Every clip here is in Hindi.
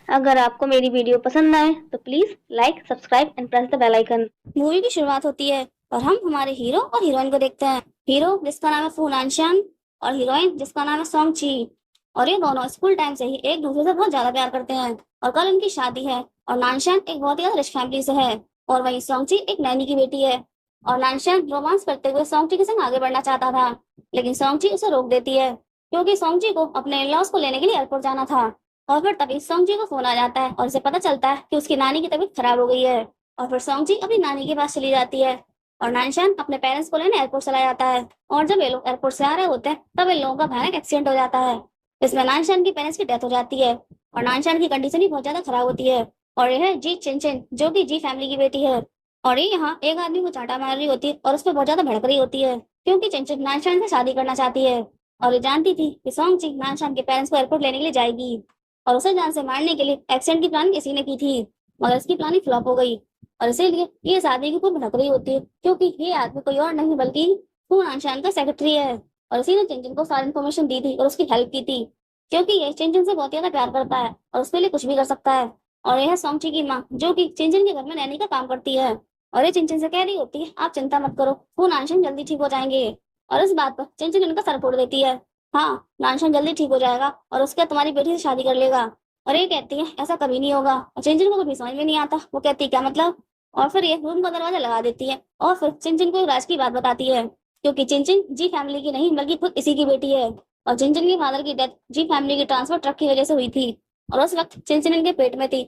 अगर आपको मेरी वीडियो पसंद आए तो please like, subscribe and press the bell icon. Movie की शुरुआत होती है और हम हमारे हीरो और हीरोइन को देखते हैं। हीरो जिसका नाम है फू नानशान और हीरोइन जिसका नाम है सोंग ची। और ये दोनों स्कूल टाइम से ही एक दूसरे से बहुत ज्यादा प्यार करते हैं और कल इनकी शादी है। और नानशान एक बहुत ही ज्यादा रिच फैमिली से है और वहीं सोंग ची एक नैनी की बेटी है। और नानशान रोमांस करते हुए सोंग ची के संग आगे बढ़ना चाहता था, लेकिन सोंग ची उसे रोक देती है क्योंकि सोंग ची को अपने इन लॉज को लेने के लिए एयरपोर्ट जाना था। और फिर तभी सोंग ची को फोन आ जाता है और उसे पता चलता है कि उसकी नानी की तबीयत खराब हो गई है। और फिर सोंग जी अपनी नानी के पास चली जाती है और नानशान अपने पेरेंट्स को लेने एयरपोर्ट चला जाता है। और जब ये लोग एयरपोर्ट से आ रहे होते हैं तब इन लोगों का भयानक एक्सीडेंट हो जाता है, जिसमें नानशान की पेरेंट्स की डेथ हो जाती है और नानशान की कंडीशन भी बहुत ज्यादा खराब होती है। और यह है जी चिन जो कि जी फैमिली की बेटी है। और ये यहाँ एक आदमी को चांटा मार रही होती है और उस पर बहुत ज्यादा भड़क रही होती है क्योंकि चिन नानशान से शादी करना चाहती है। और ये जानती थी कि सोंग जी नानशान के पेरेंट्स को एयरपोर्ट लेने के लिए जाएगी और उसे जान से मारने के लिए एक्सीडेंट की प्लानिंग किसी ने की थी, मगर इसकी प्लानिंग फ्लॉप हो गई। और इसीलिए ये इस आदमी की खूब भड़क रही होती है क्योंकि ये आदमी कोई और नहीं बल्कि खून आशान का सेक्रेटरी है। और इसी ने चिंचन को सारी इन्फॉर्मेशन दी थी और उसकी हेल्प की थी क्योंकि ये चिंचन से बहुत ज्यादा प्यार करता है और उसके लिए कुछ भी कर सकता है। और यह सोंगची की माँ जो कि चिंचन के घर में नैनी का काम करती है और ये चिंचन से कह रही होती है आप चिंता मत करो, खून आशान जल्दी ठीक हो जाएंगे। और इस बात पर चिंचन उनका सर फोड़ देती है। हाँ, नानशन जल्दी ठीक हो जाएगा और उसके बाद तुम्हारी बेटी से शादी कर लेगा। और ये कहती है ऐसा कभी नहीं होगा और चिंचन को कुछ भी समझ में नहीं आता, वो कहती है क्या मतलब। और फिर ये रूम का दरवाजा लगा देती है और फिर चिंचिन को एक राज की बात बताती है क्योंकि चिंचिन जी फैमिली की नहीं बल्कि खुद इसी की बेटी है। और चिंचिन की फादर की डेथ जी फैमिली की ट्रांसफर ट्रक की वजह से हुई थी और उस वक्त चिंचिन इनके पेट में थी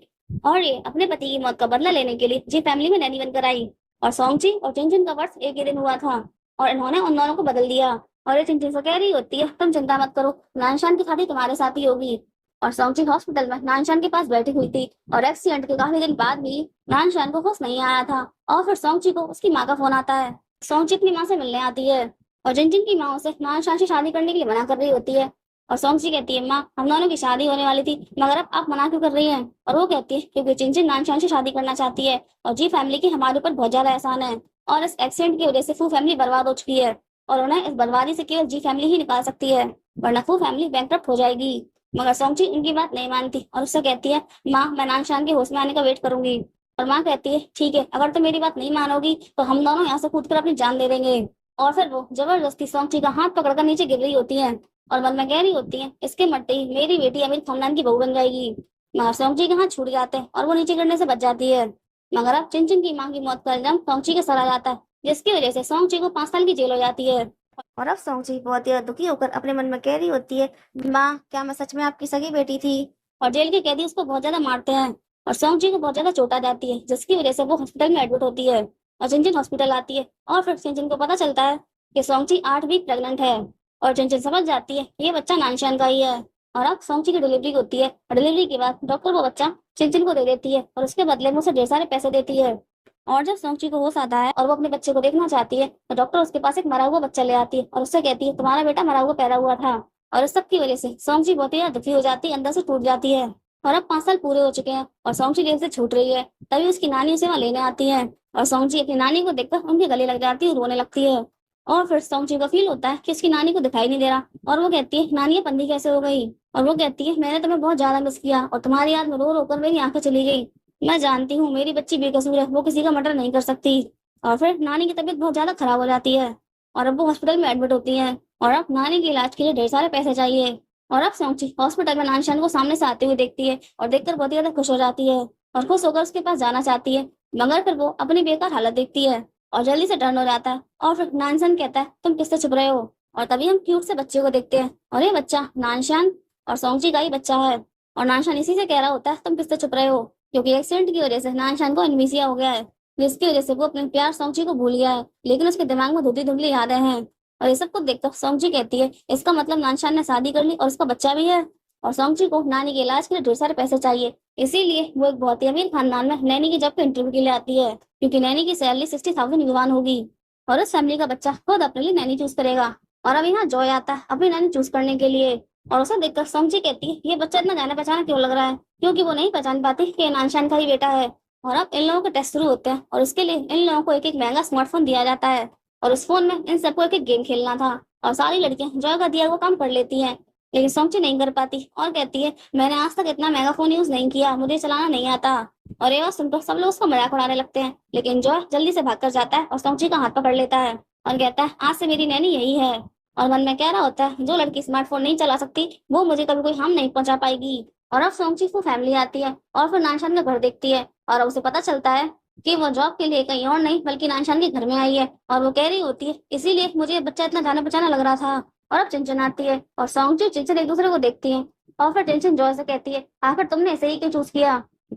और ये अपने पति की मौत का बदला लेने के लिए जी फैमिली में नैनी बनकर आई। और सोंगची और चिंचिन का वर्ष एक ही दिन हुआ था और इन्होंने उन दोनों को बदल दिया। और ये चिंचिन से कह रही होती है तुम चिंता मत करो, नानशान की शादी तुम्हारे साथ ही होगी। और सोंगची हॉस्पिटल में नानशान के पास बैठी हुई थी और एक्सीडेंट के काफी दिन बाद भी नानशान को होश नहीं आया था। और फिर सोंगची को उसकी माँ का फोन आता है। सोंगची अपनी माँ से मिलने आती है और जिनजिन की माँ उसे नानशान से शादी करने के लिए मना कर रही होती है। और सोंगची कहती है माँ हम दोनों की शादी होने वाली थी मगर अब आप मना क्यों कर रही हैं। और वो कहती है क्योंकि जिनजिन नानशान से शादी करना चाहती है और जी फैमिली की हमारे ऊपर बहुत ज्यादा एहसान है और इस एक्सीडेंट की वजह से फू फैमिली बर्बाद हो चुकी है और उन्हें इस बर्बादी से केवल जी फैमिली ही निकाल सकती है, वरना फू फैमिली बैंकरप्ट हो जाएगी। मगर सोंगची उनकी बात नहीं मानती और उससे कहती है माँ मैं नानशान के होश में आने का वेट करूंगी। और माँ कहती है ठीक है, अगर तुम मेरी बात नहीं मानोगी तो हम दोनों यहाँ से कूद कर अपनी जान दे देंगे। और फिर वो जबरदस्ती सोंगची का हाथ पकड़कर नीचे गिर रही होती है और मन में कह रही होती है इसके मरते ही मेरी बेटी अमीर खानदान की बहू बन जाएगी। मगर सोंगची के हाथ छूट जाते हैं और वो नीचे गिरने से बच जाती है। मगर अब चिंचिन की माँ की मौत का इल्जाम सोंगची के सर आ जाता है, जिसकी वजह से सोंगची को 5 साल की जेल हो जाती है। और अब सोंगची बहुत ही दुखी होकर अपने मन में कह रही होती है माँ क्या मैं सच में आपकी सगी बेटी थी। और जेल के कैदी उसको बहुत ज्यादा मारते हैं और सोंगची को बहुत ज्यादा चोट आ जाती है, जिसकी वजह से वो हॉस्पिटल में एडमिट होती है। और चिंचिन हॉस्पिटल आती है और फिर चिंचिन को पता चलता है कि सोंगची 8 वीक प्रेग्नेंट है। और चिंचिन समझ जाती है ये बच्चा नानशान का ही है। और अब सोंगची की डिलीवरी होती है और डिलीवरी के बाद डॉक्टर वो बच्चा चिंचिन को दे देती है और उसके बदले में उसे ढेर सारे पैसे देती है। और जब सोंगची को होश आता है और वो अपने बच्चे को देखना चाहती है तो डॉक्टर उसके पास एक मरा हुआ बच्चा ले आती है और उससे कहती है तुम्हारा बेटा मरा हुआ पैदा हुआ था। और इस सब की वजह से सोंगची बहुत ही ज्यादा दुखी हो जाती है, अंदर से टूट जाती है। और अब 5 साल पूरे हो चुके हैं और सोंगची जेल से छूट रही है, तभी उसकी नानी उसे वहां लेने आती है और सोंगची अपनी नानी को देखकर उनके गले लग जाती है और रोने लगती है। और फिर सोंगची को फील होता है कि उसकी नानी को दिखाई नहीं दे रहा और वो कहती है नानी ये बंदी कैसे हो गई। और वो कहती है मैंने तुम्हें बहुत ज्यादा मिस किया और तुम्हारी याद में रो रो कर मेरी आंखें चली गई। मैं जानती हूँ मेरी बच्ची बेकसूर है, वो किसी का मर्डर नहीं कर सकती। और फिर नानी की तबीयत बहुत ज्यादा खराब हो जाती है और अब वो हॉस्पिटल में एडमिट होती है और अब नानी के इलाज के लिए ढेर सारे पैसे चाहिए। और अब सोंगची हॉस्पिटल में नानशान को सामने से आते हुए देखती है और देखकर बहुत ही ज्यादा खुश हो जाती है और खुश होकर उसके पास जाना चाहती है, मगर फिर वो अपनी बेकार हालत देखती है और जल्दी से टर्न हो जाता है। और फिर नानशान कहता है तुम किससे छुप रहे हो। और तभी हम क्यूट से बच्चे को देखते हैं और ये बच्चा नानशान और सोंगची का ही बच्चा है। और नानशान इसी से कह रहा होता है तुम किससे छुप रहे हो क्योंकि एक्सीडेंट की वजह से नानशान को एनवीसिया हो गया है, जिसकी वजह से वो अपने प्यार सोंगची को भूल गया है, लेकिन उसके दिमाग में धुंधली धुंधली यादें हैं। और ये सब कुछ देखकर सोंगची कहती है इसका मतलब नानशान ने शादी कर ली और उसका बच्चा भी है। और सोंगची को नानी के इलाज के लिए ढेर सारे पैसे चाहिए, इसीलिए वो एक बहुत ही अमीर खानदान में नैनी की जॉब पे इंटरव्यू के लिए आती है क्योंकि नैनी की सैलरी 60,000 युवान होगी और उस फैमिली का बच्चा खुद अपने लिए नैनी चूज करेगा। और अब यहाँ जॉय आता है अपनी नैनी चूज करने के लिए और उसे देखकर सोंगची कहती है ये बच्चा इतना जाना पहचाना क्यों लग रहा है, क्योंकि वो नहीं पहचान पाती कि ये नानशान का ही बेटा है। और अब इन लोगों के टेस्ट शुरू होते हैं और इसके लिए इन लोगों को एक एक महंगा स्मार्टफोन दिया जाता है और उस फोन में इन सबको एक एक गेम खेलना था और सारी लड़कियां जॉय का दिया वो काम कर लेती हैं। लेकिन सोंगची नहीं कर पाती और कहती है मैंने आज तक इतना महंगा फोन यूज नहीं किया, मुझे चलाना नहीं आता। और ये बात सुनकर सब लोग उसका मजाक उड़ाने लगते हैं, लेकिन जॉय जल्दी से भागकर जाता है और सोंगची का हाथ पकड़ लेता है और कहता है आज से मेरी नैनी यही है। और मन में कह रहा होता है जो लड़की स्मार्टफोन नहीं चला सकती वो मुझे कभी कोई हार्म नहीं पहुंचा पाएगी। और अब सोंगची को फैमिली आती है और फिर नानशान का घर देखती है और अब उसे पता चलता है कि वो जॉब के लिए कहीं और नहीं बल्कि नानशान के घर में आई है। और वो कह रही होती है इसीलिए मुझे ये बच्चा इतना जाना पहचाना लग रहा था। और अब चिंचन आती है और सोंगची और चिंचन एक दूसरे को देखती है और फिर चिंचन जॉय से कहती है आखिर तुमने इसे ही क्यों चूज किया।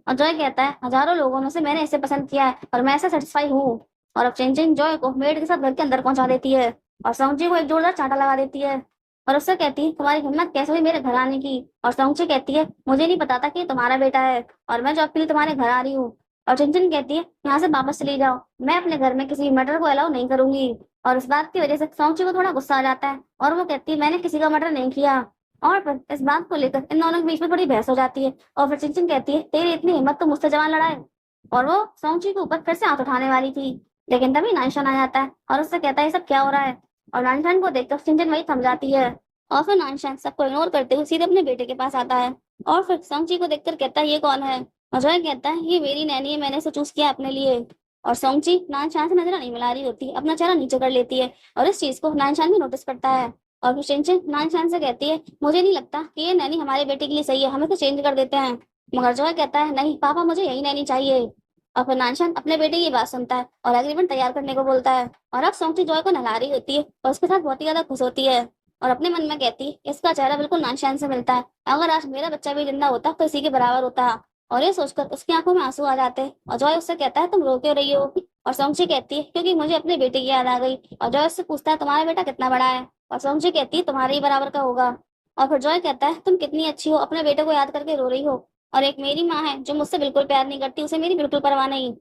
और जॉय कहता है हजारों लोगों में से मैंने इसे पसंद किया है और मैं ऐसे सेटिस्फाई हूँ। और अब चिंचन जॉय को मेड के साथ घर के अंदर पहुंचा देती है और सोंगची को एक जोरदार चांटा लगा देती है और उससे कहती है तुम्हारी हिम्मत कैसे हुई मेरे घर आने की। और सोंगची कहती है मुझे नहीं पता था कि ये तुम्हारा बेटा है और मैं जॉब के लिए तुम्हारे घर आ रही हूँ। और चिंचन कहती है यहाँ से वापस चली जाओ, मैं अपने घर में किसी भी मर्डर को अलाउ नहीं करूंगी। और इस बात की वजह से सोंगची को थोड़ा गुस्सा आ जाता है और वो कहती है मैंने किसी का मर्डर नहीं किया। और फिर इस बात को लेकर इन दोनों के बीच में थोड़ी बहस हो जाती है और फिर चिंचन कहती है तेरी इतनी हिम्मत तो मुझसे जवान लड़ाए। और वो सोंगची के ऊपर फिर से हाथ उठाने वाली थी, लेकिन तभी नानशान आ जाता है और उससे कहता है ये सब क्या हो रहा है। और नानशान को देखकर चिंचन वही थम जाती है और फिर नानशान सबको इग्नोर करते हुए सीधे अपने बेटे के पास आता है और फिर सोंगची को देखकर कहता है ये कौन है। और जॉय कहता है ये मेरी नैनी है, मैंने इसे चूज किया अपने लिए। और सोंगची नानशान से नजर नहीं मिला रही होती, अपना चेहरा नीचे कर लेती है और इस चीज को नानशान भी नोटिस करता है। और फिर चिंचन नानशान से कहती है मुझे नहीं लगता कि ये नैनी हमारे बेटे के लिए सही है, हमें तो चेंज कर देते हैं। मगर जॉय कहता है नहीं पापा मुझे यही नैनी चाहिए। और फिर नानशान अपने बेटे की बात सुनता है और एग्रीमेंट तैयार करने को बोलता है। और अब सोंगची जॉय को नहला रही होती है और उसके साथ बहुत ही ज्यादा खुश होती है और अपने मन में कहती है इसका चेहरा बिल्कुल नानशान से मिलता है, अगर आज मेरा बच्चा भी जिंदा होता तो इसी के बराबर होता। और ये सोचकर उसकी आंखों में आंसू आ जाते हैं और जॉय उससे कहता है तुम रो क्यों रही हो। और सोंगची कहती है क्योंकि मुझे अपने बेटे की याद आ गई। और जॉय उससे पूछता है तुम्हारा बेटा कितना बड़ा है। और सोंगची कहती है तुम्हारे ही बराबर का होगा। और फिर जॉय कहता है तुम कितनी अच्छी हो, अपने बेटे को याद करके रो रही हो। और एक मेरी माँ है जो मुझसे बिल्कुल प्यार नहीं करती, उसे मेरी बिल्कुल परवाह नहीं।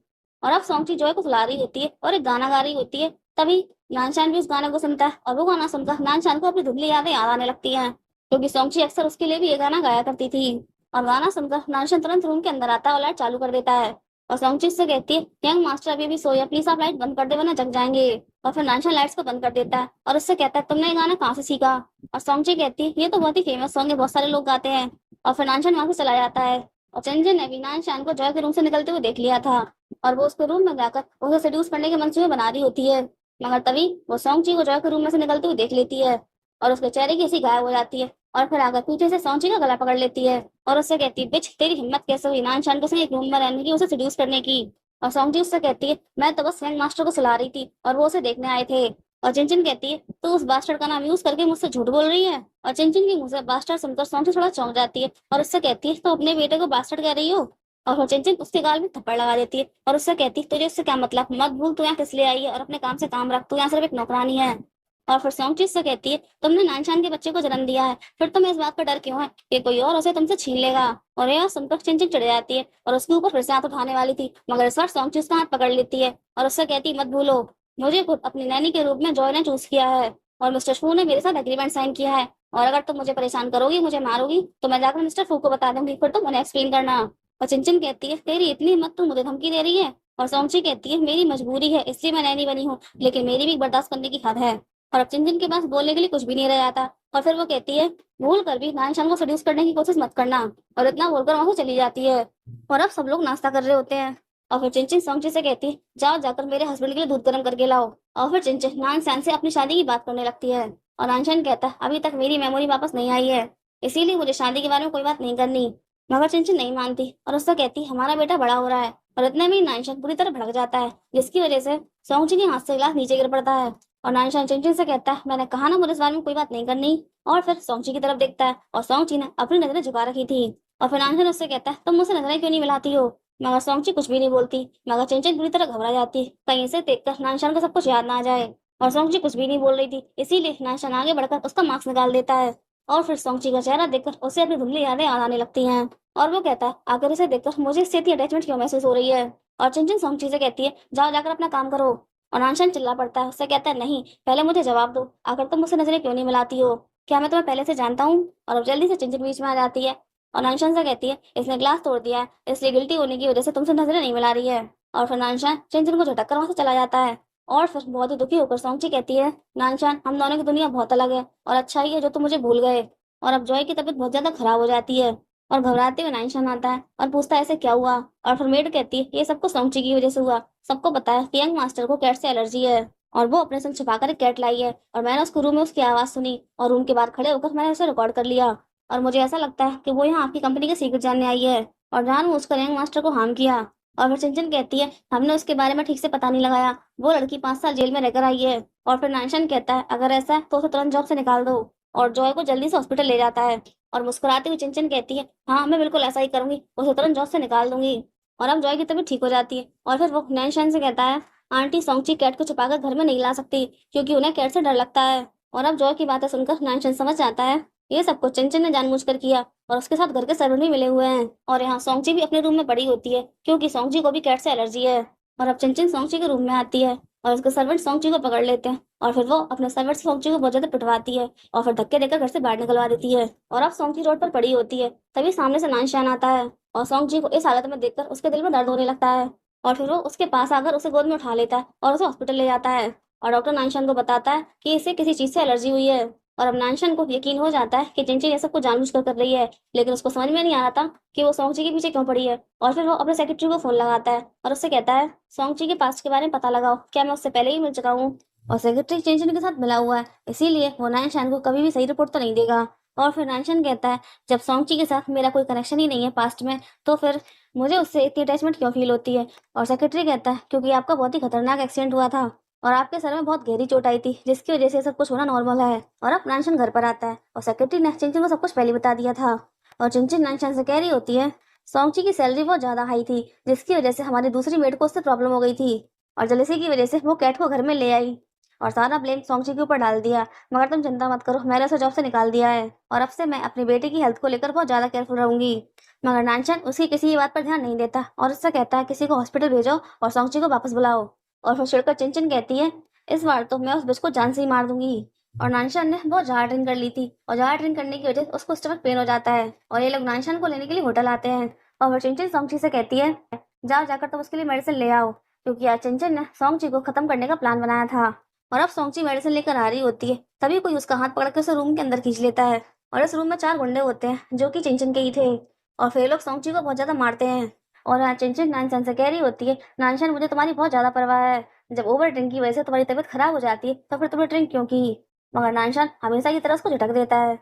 और अब सोंगची जॉय को सुला रही होती है और एक गाना गा रही होती है, तभी नानशान भी उस गाने को सुनता है और वो गाना सुनकर नानशान को अपनी धुंधली यादें याद आने लगती हैं, क्योंकि सोंगची अक्सर उसके लिए भी ये गाना गाया करती थी। और गाना सुनकर नानशान तुरंत रूम के अंदर आता है और लाइट चालू कर देता है और सोंगची से कहती है यंग मास्टर अभी भी सोया, प्लीज आप लाइट बंद कर दे वरना जग जाएंगे। और फिर नानशान लाइट्स को बंद कर देता है और उससे कहता है तुमने ये गाना कहाँ से सीखा। और सोंगची कहती है ये तो बहुत ही फेमस सॉन्ग है, बहुत सारे लोग गाते हैं। और फिर नानशान वहां से चला जाता है और चिंचन ने भी नानशान को जॉय के रूम से निकलते हुए देख लिया था और वो उसके रूम में जाकर उसे सेड्यूस करने के मंसूबे बना रही होती है। मगर तभी वो सोंगची को जॉय के रूम में से निकलते हुए देख लेती है और उसके चेहरे की ऐसी गायब हो जाती है और फिर आकर पीछे से सोंगची का गला पकड़ लेती है और उससे कहती है बिच तेरी हिम्मत कैसे हुई नानशान के संग एक रूम में रहने की, उसे सेड्यूस करने की। और सोंगची उससे कहती है मैं तो बस यंग मास्टर को सुला रही थी और वो उसे देखने आए थे। और चिंचिन कहती है तो उस बास्टर्ड का नाम यूज करके मुझसे झूठ बोल रही है। और चिंचिन की मुंह से बास्टर्ड सुनकर सोंगची थोड़ा चौंक जाती है और उससे कहती है तो अपने बेटे को बास्टर्ड कह रही हो। और फिर चिंचिन उसके गाल में थप्पड़ लगा देती है और उससे कहती है तुझे इससे क्या मतलब, मत भूल तू यहाँ किस लिए आई है और अपने काम से काम रख, तू यहाँ सिर्फ एक नौकरानी है। और फिर सोंगची से कहती है तुमने नानशान के बच्चे को जन्म दिया है, फिर तुम्हें इस बात का डर क्यों है कि कोई और उसे तुमसे छीन लेगा। और यह सुनकर चिंचिन चिढ़ जाती है और उसके ऊपर फिर से हाथ उठाने वाली थी, मगर इस बार सोंगची उसका हाथ पकड़ लेती है और उससे कहती है मत भूलो मुझे खुद अपनी नैनी के रूप में जॉय ने चूज किया है और मिस्टर फू ने मेरे साथ एग्रीमेंट साइन किया है। और अगर तुम मुझे परेशान करोगी, मुझे मारोगी, तो मैं जाकर मिस्टर फू को बता दूंगी, फिर तुम उन्हें एक्सप्लेन करना। और चिंचिन कहती है तेरी इतनी हिम्मत, तू मुझे धमकी दे रही है। और सोंगची कहती है मेरी मजबूरी है इसलिए मैं नैनी बनी हूँ, लेकिन मेरी भी बर्दाश्त करने की हद है। और अब चिंचिन के पास बोलने के लिए कुछ भी नहीं रह जाता और फिर वो कहती है भूल कर भी नानशान को सेड्यूस करने की कोशिश मत करना। और इतना बोलकर वहां से चली जाती है और अब सब लोग नाश्ता कर रहे होते हैं और फिर चिंचिन सोंगची से कहती है जाओ जाकर मेरे हस्बैंड के लिए दूध गर्म करके लाओ। और फिर चिंचिन नानशान से अपनी शादी की बात करने लगती है और नानशान कहता है अभी तक मेरी मेमोरी वापस नहीं आई है, इसीलिए मुझे शादी के बारे में कोई बात नहीं करनी। मगर चिंचिन नहीं मानती और उससे कहती हमारा बेटा बड़ा हो रहा है। और इतने में नानशान पूरी तरह भड़क जाता है, जिसकी वजह से सोंगची के हाथ से गिलास नीचे गिर पड़ता है और नानशान चिंचिन से कहता है मैंने कहा ना मुझे इस बारे में कोई बात नहीं करनी। और फिर सोंगची की तरफ देखता है और सोंगची ने अपनी नजरें झुका रखी थी और फिर नानशान उससे कहता है तुम मुझसे नजरें क्यों नहीं मिलाती हो। मगर सोंगची कुछ भी नहीं बोलती, मगर चिंचिन पूरी तरह घबरा जाती कहीं इसे देखकर नानशान को सब कुछ याद ना आ जाए। और सोंगची कुछ भी नहीं बोल रही थी, इसीलिए नानशान आगे बढ़कर उसका मास्क निकाल देता है और फिर सोंगची का चेहरा देखकर उसे अपनी धुंधली यादें याद आने लगती हैं और वो कहता है आखिर इसे देखकर मुझे इससे इतनी अटैचमेंट क्यों महसूस हो रही है। और चिंचिन सोंगची से कहती है जाओ जाकर अपना काम करो। और नानशान चिल्ला पड़ता है, उससे कहता है नहीं पहले मुझे जवाब दो, आखिर तुम मुझसे नजरें क्यों नहीं मिलाती हो, क्या मैं तुम्हें पहले से जानता हूँ। और अब जल्दी से चिंचिन बीच में आ जाती है और नानशान से कहती है इसने ग्लास तोड़ दिया है, इसलिए गिल्टी होने की वजह से तुमसे नजरें नहीं मिला रही है। और फिर नानशान चिंचिन को झटक कर वहां से चला जाता है और फिर बहुत ही दुखी होकर सोंगची कहती है नानशान हम दोनों की दुनिया बहुत अलग है और अच्छा ही है जो तुम मुझे भूल गए। और अब जॉय की तबीयत बहुत ज्यादा खराब हो जाती है। और घबराते हुए नाइंशान आता है और पूछता है ऐसे क्या हुआ। और फिर मेड कहती है ये सब कुछ सोंगची की वजह से हुआ। सबको पता है कि यंग मास्टर को कैट से एलर्जी है और वो अपने संग छुपाकर एक कैट लाई है। और मैंने उसके रूम में उसकी आवाज सुनी और रूम के बाहर खड़े होकर मैंने उसे रिकॉर्ड कर लिया। और मुझे ऐसा लगता है कि वो यहाँ आपकी कंपनी के सीक्रेट जानने आई है और जानबूझकर यंग मास्टर को हार्म किया। और फिर चिंचन कहती है हमने उसके बारे में ठीक से पता नहीं लगाया, वो लड़की 5 साल जेल में रहकर आई है। और फिर नाइंशान कहता है अगर ऐसा है तो उसे तुरंत जॉब से निकाल दो। और जॉय को जल्दी से हॉस्पिटल ले जाता है। और मुस्कुराती हुई चिंचन कहती है हाँ मैं बिल्कुल ऐसा ही करूंगी, उसे तुरंत जॉब से निकाल दूंगी। और अब जॉय की तबीयत ठीक हो जाती है और फिर वो नाइंशान से कहता है आंटी सोंगची कैट को छुपाकर घर में नहीं ला सकती क्योंकि उन्हें कैट से डर लगता है। और अब जॉय की बातें सुनकर नाइंशान समझ जाता है ये सब कुछ चिंचन ने जानबूझकर किया और उसके साथ घर के सर्वर भी मिले हुए हैं। और यहाँ सोंगची भी अपने रूम में पड़ी होती है क्योंकि सोंगची को भी कैट से एलर्जी है। और अब चिंचन सोंगची के रूम में आती है और उसके सर्वेंट सोंगची को पकड़ लेते हैं। और फिर वो अपने सर्वेंट सोंगची को बहुत ज्यादा पिटवाती है और फिर धक्के देकर घर से बाहर निकलवा देती है। और अब सोंगची रोड पर पड़ी होती है तभी सामने से नाइंशान आता है और सोंगची को इस हालत में देखकर उसके दिल में दर्द होने लगता है। और फिर वो उसके पास आकर उसे गोद में उठा लेता है और उसे हॉस्पिटल ले जाता है। और डॉक्टर नाइंशान को बताता है कि इसे किसी चीज से एलर्जी हुई है। और अब नाइंशान को यकीन हो जाता है कि चिंचिन ये सब कुछ जानबूझकर कर रही है, लेकिन उसको समझ में नहीं आ रहा था कि वो सोंगची के पीछे क्यों पड़ी है। और फिर वो अपने सेक्रेटरी को फोन लगाता है और उससे कहता है सोंगची के पास्ट के बारे में पता लगाओ, क्या मैं उससे पहले ही मिल चुका हूँ। और सेक्रेटरी चिंचिन के साथ मिला हुआ है, इसीलिए वो नाइंशान को कभी भी सही रिपोर्ट तो नहीं देगा। और फिर नाइंशान कहता है जब सोंगची के साथ मेरा कोई कनेक्शन ही नहीं है पास्ट में, तो फिर मुझे उससे इतनी अटैचमेंट क्यों फील होती है। और सेक्रेटरी कहता है क्योंकि आपका बहुत ही खतरनाक एक्सीडेंट हुआ था और आपके सर में बहुत गहरी चोट आई थी जिसकी वजह से सब कुछ होना नॉर्मल है। और अब नाइंशान घर पर आता है और सेक्रेटरी ने चिंचिन को सब कुछ पहले बता दिया था। और चिंचिन नाइंशान से कह रही होती है सोंगची की सैलरी बहुत ज्यादा हाई थी जिसकी वजह से हमारी दूसरी मेड को उससे प्रॉब्लम हो गई थी और जलसी की वजह से वो कैट को घर में ले आई और सारा ब्लेम सोंगची के ऊपर डाल दिया। मगर तुम चिंता मत करो, मैंने उसे जॉब से निकाल दिया है और अब से मैं अपनी बेटी की हेल्थ को लेकर बहुत ज्यादा केयरफुल रहूंगी। मगर नाइंशान उसकी किसी भी बात पर ध्यान नहीं देता और उससे कहता है किसी को हॉस्पिटल भेजो और सोंगची को वापस बुलाओ। और फिर चिढ़कर चिंचिन कहती है इस बार तो मैं उस बिच को जान से ही मार दूंगी। और नाइंशान ने बहुत ज्यादा ड्रिंक कर ली थी और ज्यादा ड्रिंक करने की वजह से उसको स्टमक पेन हो जाता है और ये लोग नाइंशान को लेने के लिए होटल आते हैं। और फिर चिंचिन सोंगची से कहती है जाओ जाकर तुम उसके लिए मेडिसिन ले आओ क्योंकि आज चिंचिन ने सोंगची को खत्म करने का प्लान बनाया था। और अब सोंगची मेडिसिन लेकर आ रही होती है तभी कोई उसका हाथ पकड़ के उसे रूम के अंदर खींच लेता है। और इस रूम में 4 गुंडे होते हैं जो कि चिंचिन के ही थे और फिर ये लोग सोंगची को बहुत ज्यादा मारते हैं। और यहाँ चिंचिन नाइंशान से कह रही होती है नाइंशान मुझे तुम्हारी बहुत ज्यादा परवाह है, जब ओवर ड्रिंक की वजह से तुम्हारी तबीयत खराब हो जाती है तो फिर तुमने ड्रिंक क्यों की। मगर नाइंशान हमेशा की तरह उसको झटक देता है।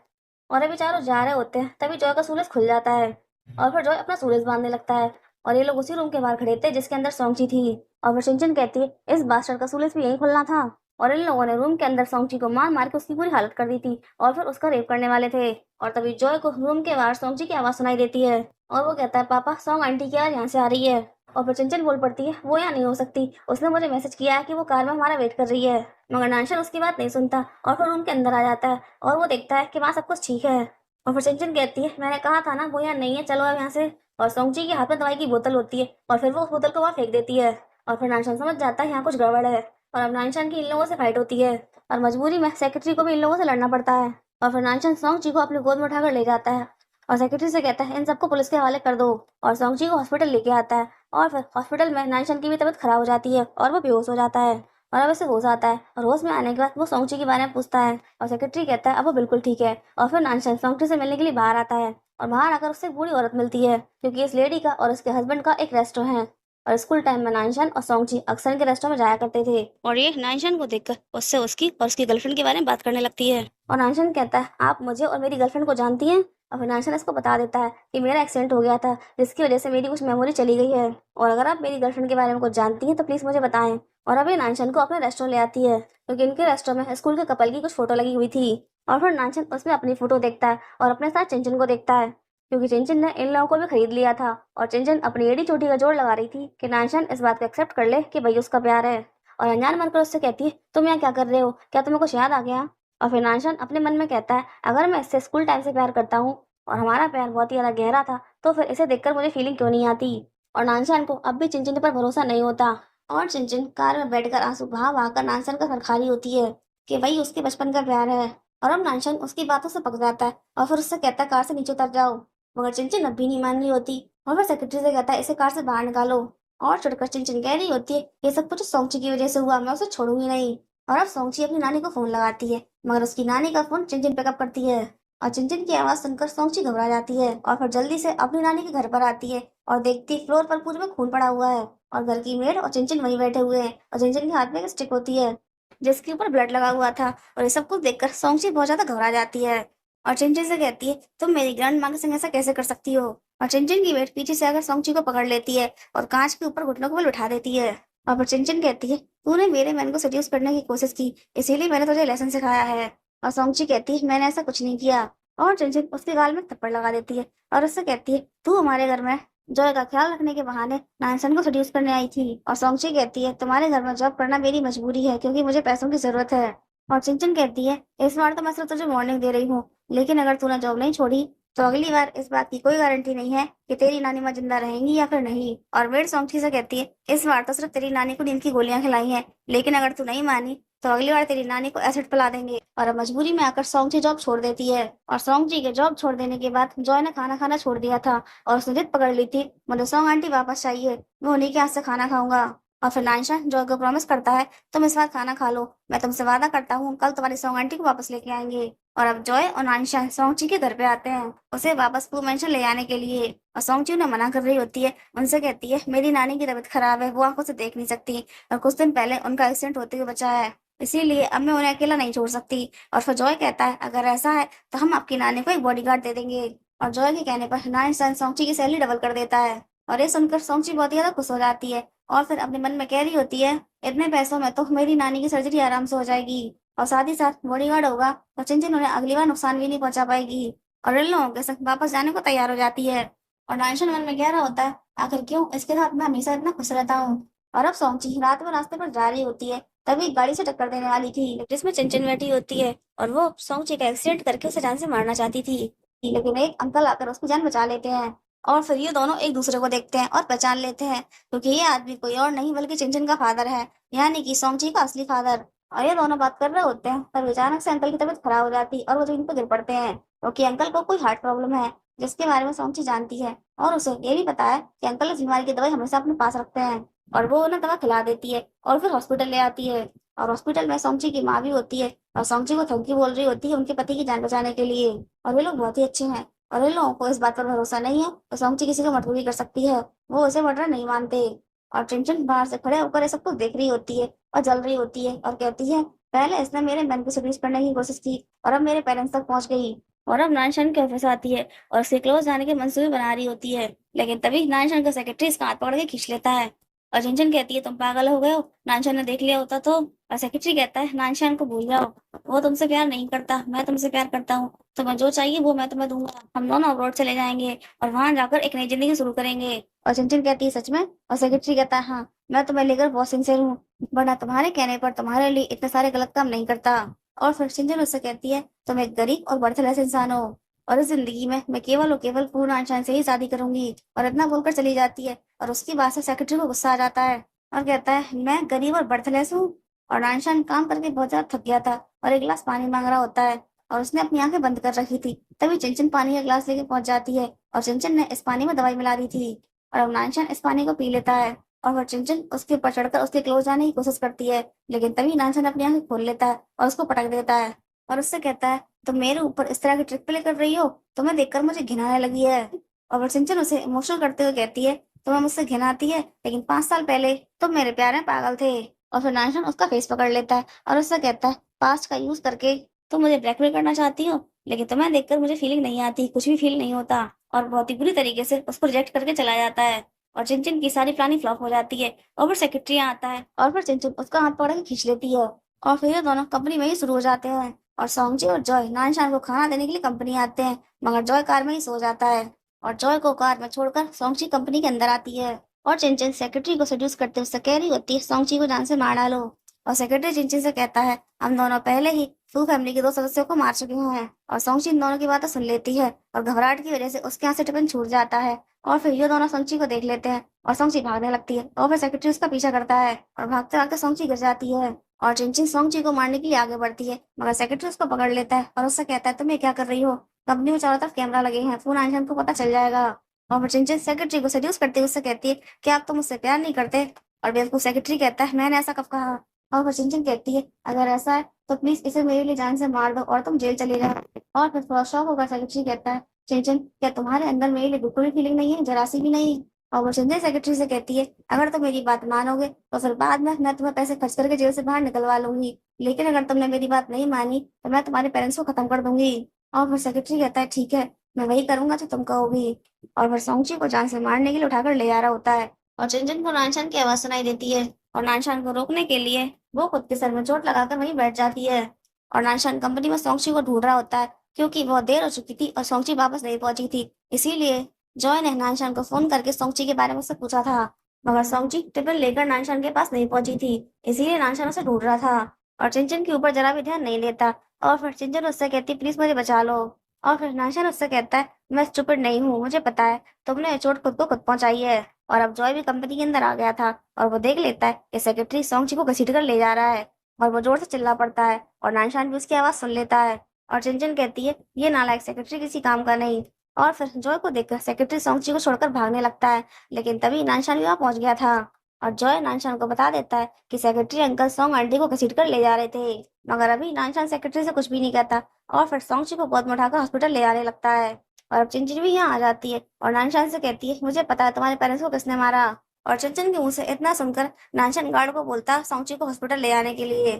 और अभी चारों जा रहे होते हैं तभी जॉय का सूरज खुल जाता है और फिर जॉय अपना सूरज बांधने लगता है और ये लोग उसी रूम के बाहर खड़े थे जिसके अंदर सोंगची थी। और फिर चिंचिन कहती है इस बास्टर्ड का सूरज भी यही खुलना था। और इन लोगों ने रूम के अंदर सोंगची को मार मार के उसकी पूरी हालत कर दी थी और फिर उसका रेप करने वाले थे। और तभी जॉय को रूम के बाहर सोंगची की आवाज सुनाई देती है और वो कहता है पापा सोंग आंटी की आवाज यहाँ से आ रही है। और फिर चिंचिन बोल पड़ती है वो यहाँ नहीं हो सकती, उसने मुझे मैसेज किया है कि वो कार में हमारा वेट कर रही है। मगर नाइंशान उसकी बात नहीं सुनता और फिर रूम के अंदर आ जाता है और वो देखता है कि वहाँ सब कुछ ठीक है। और फिर चिंचिन कहती है मैंने कहा था ना वो यहाँ नहीं है, चलो अब यहाँ से। और सोंगची के हाथ में दवाई की बोतल होती है और फिर वो उस बोतल को वहाँ फेंक देती है। और फिर नाइंशान समझ जाता है यहाँ कुछ गड़बड़ है और अब नाइंशान की इन लोगों से फाइट होती है और मजबूरी में सेक्रेटरी को भी इन लोगों से लड़ना पड़ता है। और फिर नाइंशान सोंगची को अपनी गोद में उठाकर ले जाता है और सेक्रेटरी से कहता है इन सबको पुलिस के हवाले कर दो और सोंगची को हॉस्पिटल लेके आता है। और फिर हॉस्पिटल में नाइंशान की भी तबीयत खराब हो जाती है और वो बेहोश हो जाता है। और अब इसे होश आता है और होश में आने के बाद वो सोंगची के बारे में पूछता है और सेक्रेटरी कहता है अब वो बिल्कुल ठीक है। और फिर नाइंशान सोंगची से मिलने के लिए बाहर आता है और बाहर आकर उससे एक बूढ़ी औरत मिलती है क्योंकि इस लेडी का और उसके हस्बैंड का एक रेस्टोरेंट है और स्कूल टाइम में नाइंशान और सोंगची अक्सर इनके रेस्टोरेंट में जाया करते थे। और ये नाइंशान को देखकर उससे उसकी और उसकी गर्लफ्रेंड के बारे में बात करने लगती है और नाइंशान कहता है आप मुझे और मेरी गर्लफ्रेंड को जानती हैं। और फिर नाइंशान इसको बता देता है कि मेरा एक्सीडेंट हो गया था जिसकी वजह से मेरी कुछ मेमोरी चली गई है और अगर आप मेरी गर्लफ्रेंड के बारे में कुछ जानती हैं तो प्लीज मुझे बताएं। और अभी नाइंशान को अपने रेस्टोरेंट ले आती है क्योंकि इनके रेस्टोरेंट में स्कूल के कपल की कुछ फोटो लगी हुई थी। और फिर नाइंशान उसमें अपनी फोटो देखता है और अपने साथ चिंचिन को देखता है क्योंकि चिंचिन ने इन लोगों को भी खरीद लिया था। और चिंचिन अपनी एड़ी चोटी का जोड़ लगा रही थी कि नाइंशान इस बात को एक्सेप्ट कर ले कि भाई उसका प्यार है। और अनजान मनकर उससे कहती है तुम यहाँ क्या कर रहे हो, क्या तुम्हें कुछ याद आ गया। और फिर नाइंशान अपने मन में कहता है अगर मैं इससे स्कूल टाइम से प्यार करता हूँ और हमारा प्यार बहुत ही ज्यादा गहरा था तो फिर इसे देखकर मुझे फीलिंग क्यों नहीं आती। और नाइंशान को अब भी चिंचिन पर भरोसा नहीं होता और चिंचिन कार में बैठकर आंसू बहा बहा कर नाइंशान का सर खाली होती है कि वही उसके बचपन का प्यार है। और अब नाइंशान उसकी बातों से पक जाता है और फिर उससे कहता है कार से नीचे उतर जाओ। मगर चिंचिन अब भी नहीं मान रही होती और फिर सेक्रेटरी से कहता है इसे कार से बाहर निकालो। और चिढ़कर चिंचिन कह रही होती है ये सब कुछ सोंगची की वजह से हुआ, मैं उसे छोड़ूंगी नहीं। और अब सोंगची अपनी नानी को फोन लगाती है मगर उसकी नानी का फोन चिंचिन पिकअप करती है और चिंचिन की आवाज सुनकर सोंगची घबरा जाती है और फिर जल्दी से अपनी नानी के घर पर आती है और देखती है फ्लोर पर पूरे में खून पड़ा हुआ है और घर की मेड और चिंचिन वहीं बैठे हुए हैं और चिंचिन के हाथ में एक स्टिक होती है जिसके ऊपर ब्लड लगा हुआ था। और ये सब कुछ देखकर सोंगची बहुत ज्यादा घबरा जाती है और चिंचिन से कहती है, तुम मेरी ग्रैंड माँ के संग ऐसा कैसे कर सकती हो। और चिंचिन की मेड पीछे से आकर सोंगची को पकड़ लेती है और कांच के ऊपर घुटनों को बल बिठा देती है। और फिर चिंचिन कहती है, तूने मेरे मैन को सेड्यूस करने की कोशिश की, इसीलिए मैंने तुझे लेसन सिखाया है। और सोंगची कहती है, मैंने ऐसा कुछ नहीं किया। और चिंचिन उसके गाल में थप्पड़ लगा देती है और उससे कहती है, तू हमारे घर में जॉय का ख्याल रखने के बहाने नानसन को सेड्यूस करने आई थी। और सोंगची कहती है, तुम्हारे घर में जॉब करना मेरी मजबूरी है क्योंकि मुझे पैसों की जरूरत है। और चिंचिन कहती है, इस बार तो मैं सिर्फ तुझे वार्निंग दे रही हूँ, लेकिन अगर तूने जॉब नहीं छोड़ी तो अगली बार इस बात की कोई गारंटी नहीं है कि तेरी नानी माँ जिंदा रहेंगी या फिर नहीं। और मेड सोंगची से कहती है, इस बार तो सिर्फ तेरी नानी को नींद की गोलियां खिलाई हैं, लेकिन अगर तू नहीं मानी तो अगली बार तेरी नानी को एसिड पिला देंगे। और अब मजबूरी में आकर सोंगची जॉब छोड़ देती है। और सोंगची के जॉब छोड़ देने के बाद जॉय ने खाना खाना छोड़ दिया था और उसने जिद पकड़ ली थी, मुझे सोंग आंटी वापस चाहिए, मैं उन्हीं के हाथ से खाना खाऊंगा। और फिर नानशान जॉय को प्रॉमिस करता है, तुम इस बार खाना खा लो, मैं तुमसे वादा करता हूँ कल तुम्हारी सोंग आंटी को वापस लेके आएंगे। और अब जॉय और नानशान सोंगची के घर पे आते हैं उसे वापस प्लू मेंशन ले आने के लिए। और सोंगची उन्हें मना कर रही होती है, उनसे कहती है, मेरी नानी की तबीयत खराब है, वो आंखों से देख नहीं सकती और कुछ दिन पहले उनका एक्सीडेंट होते हुए बचा है, इसीलिए अब मैं उन्हें अकेला नहीं छोड़ सकती। और फिर जॉय कहता है, अगर ऐसा है तो हम आपकी नानी को एक बॉडीगार्ड दे देंगे। और जॉय के कहने पर नानशान सोंगची की सैलरी डबल कर देता है और ये सुनकर सोंगची बहुत ही ज्यादा खुश हो जाती है और फिर अपने मन में कह रही होती है, इतने पैसों में तो मेरी नानी की सर्जरी आराम से हो जाएगी और साथ ही साथ बॉडीगार्ड होगा तो चिंचिन उन्हें अगली बार नुकसान भी नहीं पहुंचा पाएगी। और इन लोगों के संग वापस जाने को तैयार हो जाती है। और नानशन मन में कह रहा होता है, आखिर क्यों इसके साथ मैं हमेशा इतना खुश रहता हूँ। और अब सोंगची रात में रास्ते पर जा रही होती है, तभी गाड़ी से टक्कर देने वाली थी जिसमें चिंचिन बैठी होती है और वो सोंगची का एक्सीडेंट करके उसे जान से मारना चाहती थी, लेकिन एक अंकल आकर उसकी जान बचा लेते हैं। और फिर ये दोनों एक दूसरे को देखते हैं और पहचान लेते हैं क्योंकि ये आदमी कोई और नहीं बल्कि चिंचिन का फादर है, यानी कि सोंगची का असली फादर। और ये दोनों बात कर रहे होते हैं तब अचानक से अंकल की तबीयत खराब हो जाती है और वो जमीन पर गिर पड़ते हैं क्योंकि अंकल को कोई हार्ट प्रॉब्लम है जिसके बारे में सोंगची जानती है और उसे ये भी पता है कि अंकल इस बीमारी की दवाई हमेशा अपने पास रखते हैं। और वो उन्हें दवा खिला देती है और फिर हॉस्पिटल ले आती है। और हॉस्पिटल में सोंगची की माँ भी होती है और सोंगची को थैंक यू बोल रही होती है उनके पति की जान बचाने के लिए। और वे लोग बहुत ही अच्छे हैं और इन लोगों को इस बात पर भरोसा नहीं है तो सोंगची किसी को मर्डर भी कर सकती है, वो उसे मर्डर नहीं मानते। और चिंचिन बाहर से खड़े होकर ये सब कुछ देख रही होती है और जल रही होती है और कहती है, पहले इसने मेरे मैन को सेड्यूस करने की कोशिश की और अब मेरे पेरेंट्स तक पहुंच गई। और अब नानशन के ऑफिस आती है और उसे क्लोज जाने के मंसूबे बना रही होती है, लेकिन तभी नानशन का सेक्रेटरी इसका हाथ पकड़ के खींच लेता है। और चिंचन कहती है, तुम पागल हो गए हो, नानशन ने देख लिया होता तो। और सेक्रेटरी कहता है, नानशन को भूल जाओ, वो तुमसे प्यार नहीं करता, मैं तुमसे प्यार करता हूँ, तुम्हें जो चाहिए वो मैं तुम्हें दूंगा, हम दोनों अब्रॉड चले जाएंगे और वहां जाकर एक नई जिंदगी शुरू करेंगे। और चिंचन कहती है, सच में? और सेक्रेटरी कहता है, हाँ, मैं तुम्हें लेकर बहुत सिंसियर हूँ, वरना तुम्हारे कहने पर तुम्हारे लिए इतने सारे गलत काम नहीं करता। और फिर चिंचन उससे कहती है, तुम एक गरीब और बर्थलेस इंसान हो और इस जिंदगी में मैं केवल और केवल पूर्ण आशान से ही शादी करूंगी। और इतना बोलकर चली जाती है और उसकी बात से सेक्रेटरी को गुस्सा आ जाता है और कहता है, मैं गरीब और बर्थलेस हूँ? और नानशान काम करके बहुत ज्यादा थक गया था और एक गिलास पानी मांग रहा होता है और उसने अपनी आंखें बंद कर रखी थी। तभी चिंचन पानी का गिलास लेके पहुंच जाती है और चिंचन ने इस पानी में दवाई मिला दी थी और अब नानशान इस पानी को पी लेता है। और फिर चिंचन उसके ऊपर चढ़कर उसके क्लोज जाने की कोशिश करती है, लेकिन तभी नानशान अपनी आंखें खोल लेता है और उसको पटक देता है और उससे कहता है, तुम मेरे ऊपर इस तरह की ट्रिक प्ले कर रही हो, तुम्हें देखकर मुझे घिन आने लगी है। और फिर चिंचन उसे इमोशनल करते हुए कहती है, तुम्हें मुझसे घिन आती है, लेकिन 5 साल पहले तुम मेरे प्यार में पागल थे। और फिर नानशान उसका फेस पकड़ लेता है और उससे कहता है, पास्ट का यूज करके तुम मुझे ब्लैकमेल करना चाहती हो, लेकिन तुम्हें देखकर मुझे फीलिंग नहीं आती, कुछ भी फील नहीं होता। और बहुत ही बुरी तरीके से उसको रिजेक्ट करके चला जाता है और चिंचिन की सारी प्लानिंग फ्लॉप हो जाती है। और फिर सेक्रेटरी आता है और फिर चिंचिन उसका हाथ पकड़ के खींच लेती है और फिर ये दोनों कंपनी में ही शुरू हो जाते हैं। और सोंगची और जॉय नानशान को खाना देने के लिए कंपनी आते हैं, मगर जॉय कार में ही सो जाता है और जॉय को कार में छोड़कर सोंगची कंपनी के अंदर आती है। और चिंचिन सेक्रेटरी को सेड्यूस करते हुए कह रही होती है, सोंगची को जान से मार डालो। और सेक्रेटरी चिंचिन से कहता है, हम दोनों पहले ही फू फैमिली के 2 सदस्यों को मार चुके हैं। और सोंगची इन दोनों की बातें सुन लेती है और घबराहट की वजह से उसके यहाँ से टिफिन छूट जाता है। और फिर ये दोनों सोंगची को देख लेते हैं और सोंगची भागने लगती है और फिर सेक्रेटरी उसका पीछा करता है और भागते भागते सोंगची गिर जाती है और चिंचिन सोंगची को मारने के लिए आगे बढ़ती है, मगर सेक्रेटरी उसको पकड़ लेता है और उससे कहता है, तुम ये क्या कर रही हो, कंपनी में चारों तरफ कैमरा लगे हैं, फोन आंशन को पता चल जाएगा। और फिर चिंचिन सेक्रेटरी को सेड्यूस करते हुए उससे कहती है, क्या आप तो मुझसे प्यार नहीं करते? और बेवकूफ सेक्रेटरी कहता है, मैंने ऐसा कब कहा? और फिर चिंचिन कहती है अगर ऐसा है तो प्लीज इसे मेरे लिए जान से मार दो और तुम जेल चले जाओ। और फिर थोड़ा शौक होकर सेक्रेटरी कहता है चिंचिन क्या तुम्हारे अंदर मेरे लिए बिल्कुल भी फीलिंग नहीं है, जरा सी भी नहीं। और वो चिंचिन सेक्रेटरी से कहती है अगर तुम मेरी बात मानोगे तो फिर बाद में मैं तुम्हें पैसे खर्च करके जेल से बाहर निकलवा लूंगी, लेकिन अगर तुमने मेरी बात नहीं मानी तो मैं तुम्हारे पेरेंट्स को खत्म कर दूंगी। और फिर सेक्रेटरी कहता है ठीक है, मैं वही करूंगा जो तुम कहोगी। और फिर सोंगची को जान से मारने के लिए उठाकर ले जा रहा होता है और चिंचिन को नानशान की आवाज सुनाई देती है और नानशान को रोकने के लिए वो खुद के सर में चोट लगाकर वहीं बैठ जाती है। और नानशान कंपनी में सोंगची को ढूंढ रहा होता है क्योंकि बहुत देर हो चुकी थी और सोंगची वापस नहीं पहुंची थी, इसीलिए जॉय ने नानशान को फोन करके सोंगची के बारे में उससे पूछा था, मगर सोंगची टिफिन लेकर नानशान के पास नहीं पहुंची थी, इसीलिए नानशान उसे ढूंढ रहा था और चिंचिन के ऊपर जरा भी ध्यान नहीं देता। और फिर चिंचिन उससे कहती प्लीज मुझे बचा लो। और फिर नानशान उससे कहता है मैं स्टूपिड नहीं हूँ, मुझे पता है तुमने ये चोट खुद को खुद पहुंचाई है। और अब जॉय भी कंपनी के अंदर आ गया था और वो देख लेता है कि सेक्रेटरी सोंगची को घसीट कर ले जा रहा है और वो जोर से चिल्ला पड़ता है और नानशान भी उसकी आवाज सुन लेता है और चिंचिन कहती है ये नालायक सेक्रेटरी किसी काम का नहीं। और फिर जॉय को देखकर सेक्रेटरी सोंगची को छोड़कर भागने लगता है, लेकिन तभी नानशान भी वहां पहुंच गया था और जॉय नानशान को बता देता है कि सेक्रेटरी अंकल सोंग आंटी को घसीट कर ले जा रहे थे, मगर अभी नानशान सेक्रेटरी से कुछ भी नहीं कहता और फिर सोंगची को गोद में उठाकर हॉस्पिटल ले आने लगता है। और अब चिंचिन भी यहाँ आ जाती है और नानशान से कहती है मुझे पता है तुम्हारे पेरेंट्स को किसने मारा। और चिंचिन के मुंह से इतना सुनकर नानशान गार्ड को बोलता है सोंगची को हॉस्पिटल ले आने के लिए।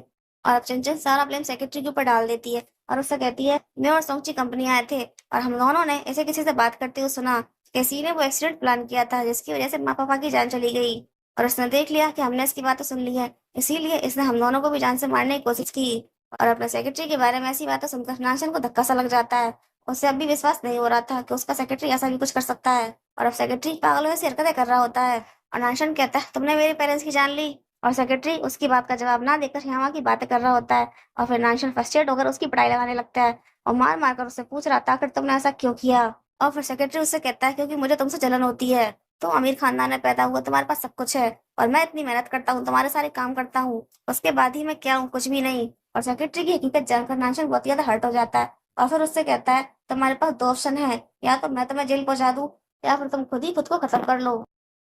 और अब चिंचिन सारा ब्लेम सेक्रेटरी के ऊपर डाल देती है और उससे कहती है मैं और सोंगची कंपनी आए थे और हम दोनों ने इसे किसी से बात करते हुए सुना, किसी ने वो एक्सीडेंट प्लान किया था जिसकी वजह से माँ पापा की जान चली गई और उसने देख लिया कि हमने इसकी बातें सुन ली है, इसीलिए इसने हम दोनों को भी जान से मारने की कोशिश की। और अपने सेक्रेटरी के बारे में ऐसी बातें सुनकर नानशान को धक्का सा लग जाता है, उसे अब भी विश्वास नहीं हो रहा था कि उसका सेक्रेटरी ऐसा भी कुछ कर सकता है और अब सेक्रेटरी पागलों जैसी हरकतें कर रहा होता है। और नानशान कहता है तुमने मेरे पेरेंट्स की जान ली और सेक्रेटरी उसकी बात का जवाब ना देकर यहाँ की बातें कर रहा होता है और फिर नानशान फ्रस्ट्रेट होकर उसकी पिटाई लगाने लगता है और मार मार कर उससे पूछ रहा था आखिर तुमने ऐसा क्यों किया। और फिर सेक्रेटरी उससे कहता है क्योंकि मुझे तुमसे जलन होती है, तुम अमीर खानदान में पैदा हुआ, तुम्हारे पास सब कुछ है और मैं इतनी मेहनत करता हूँ, तुम्हारे सारे काम करता हूँ, उसके बाद ही मैं क्या हूँ, कुछ भी नहीं। और सेक्रेटरी की हकीकत जानकर नानशान बहुत ज्यादा हर्ट हो जाता है और फिर उससे कहता है तुम्हारे पास दो ऑप्शन है, या तो मैं तुम्हें जेल पहुंचा दूं या फिर तुम खुद ही खुद को खत्म कर लो।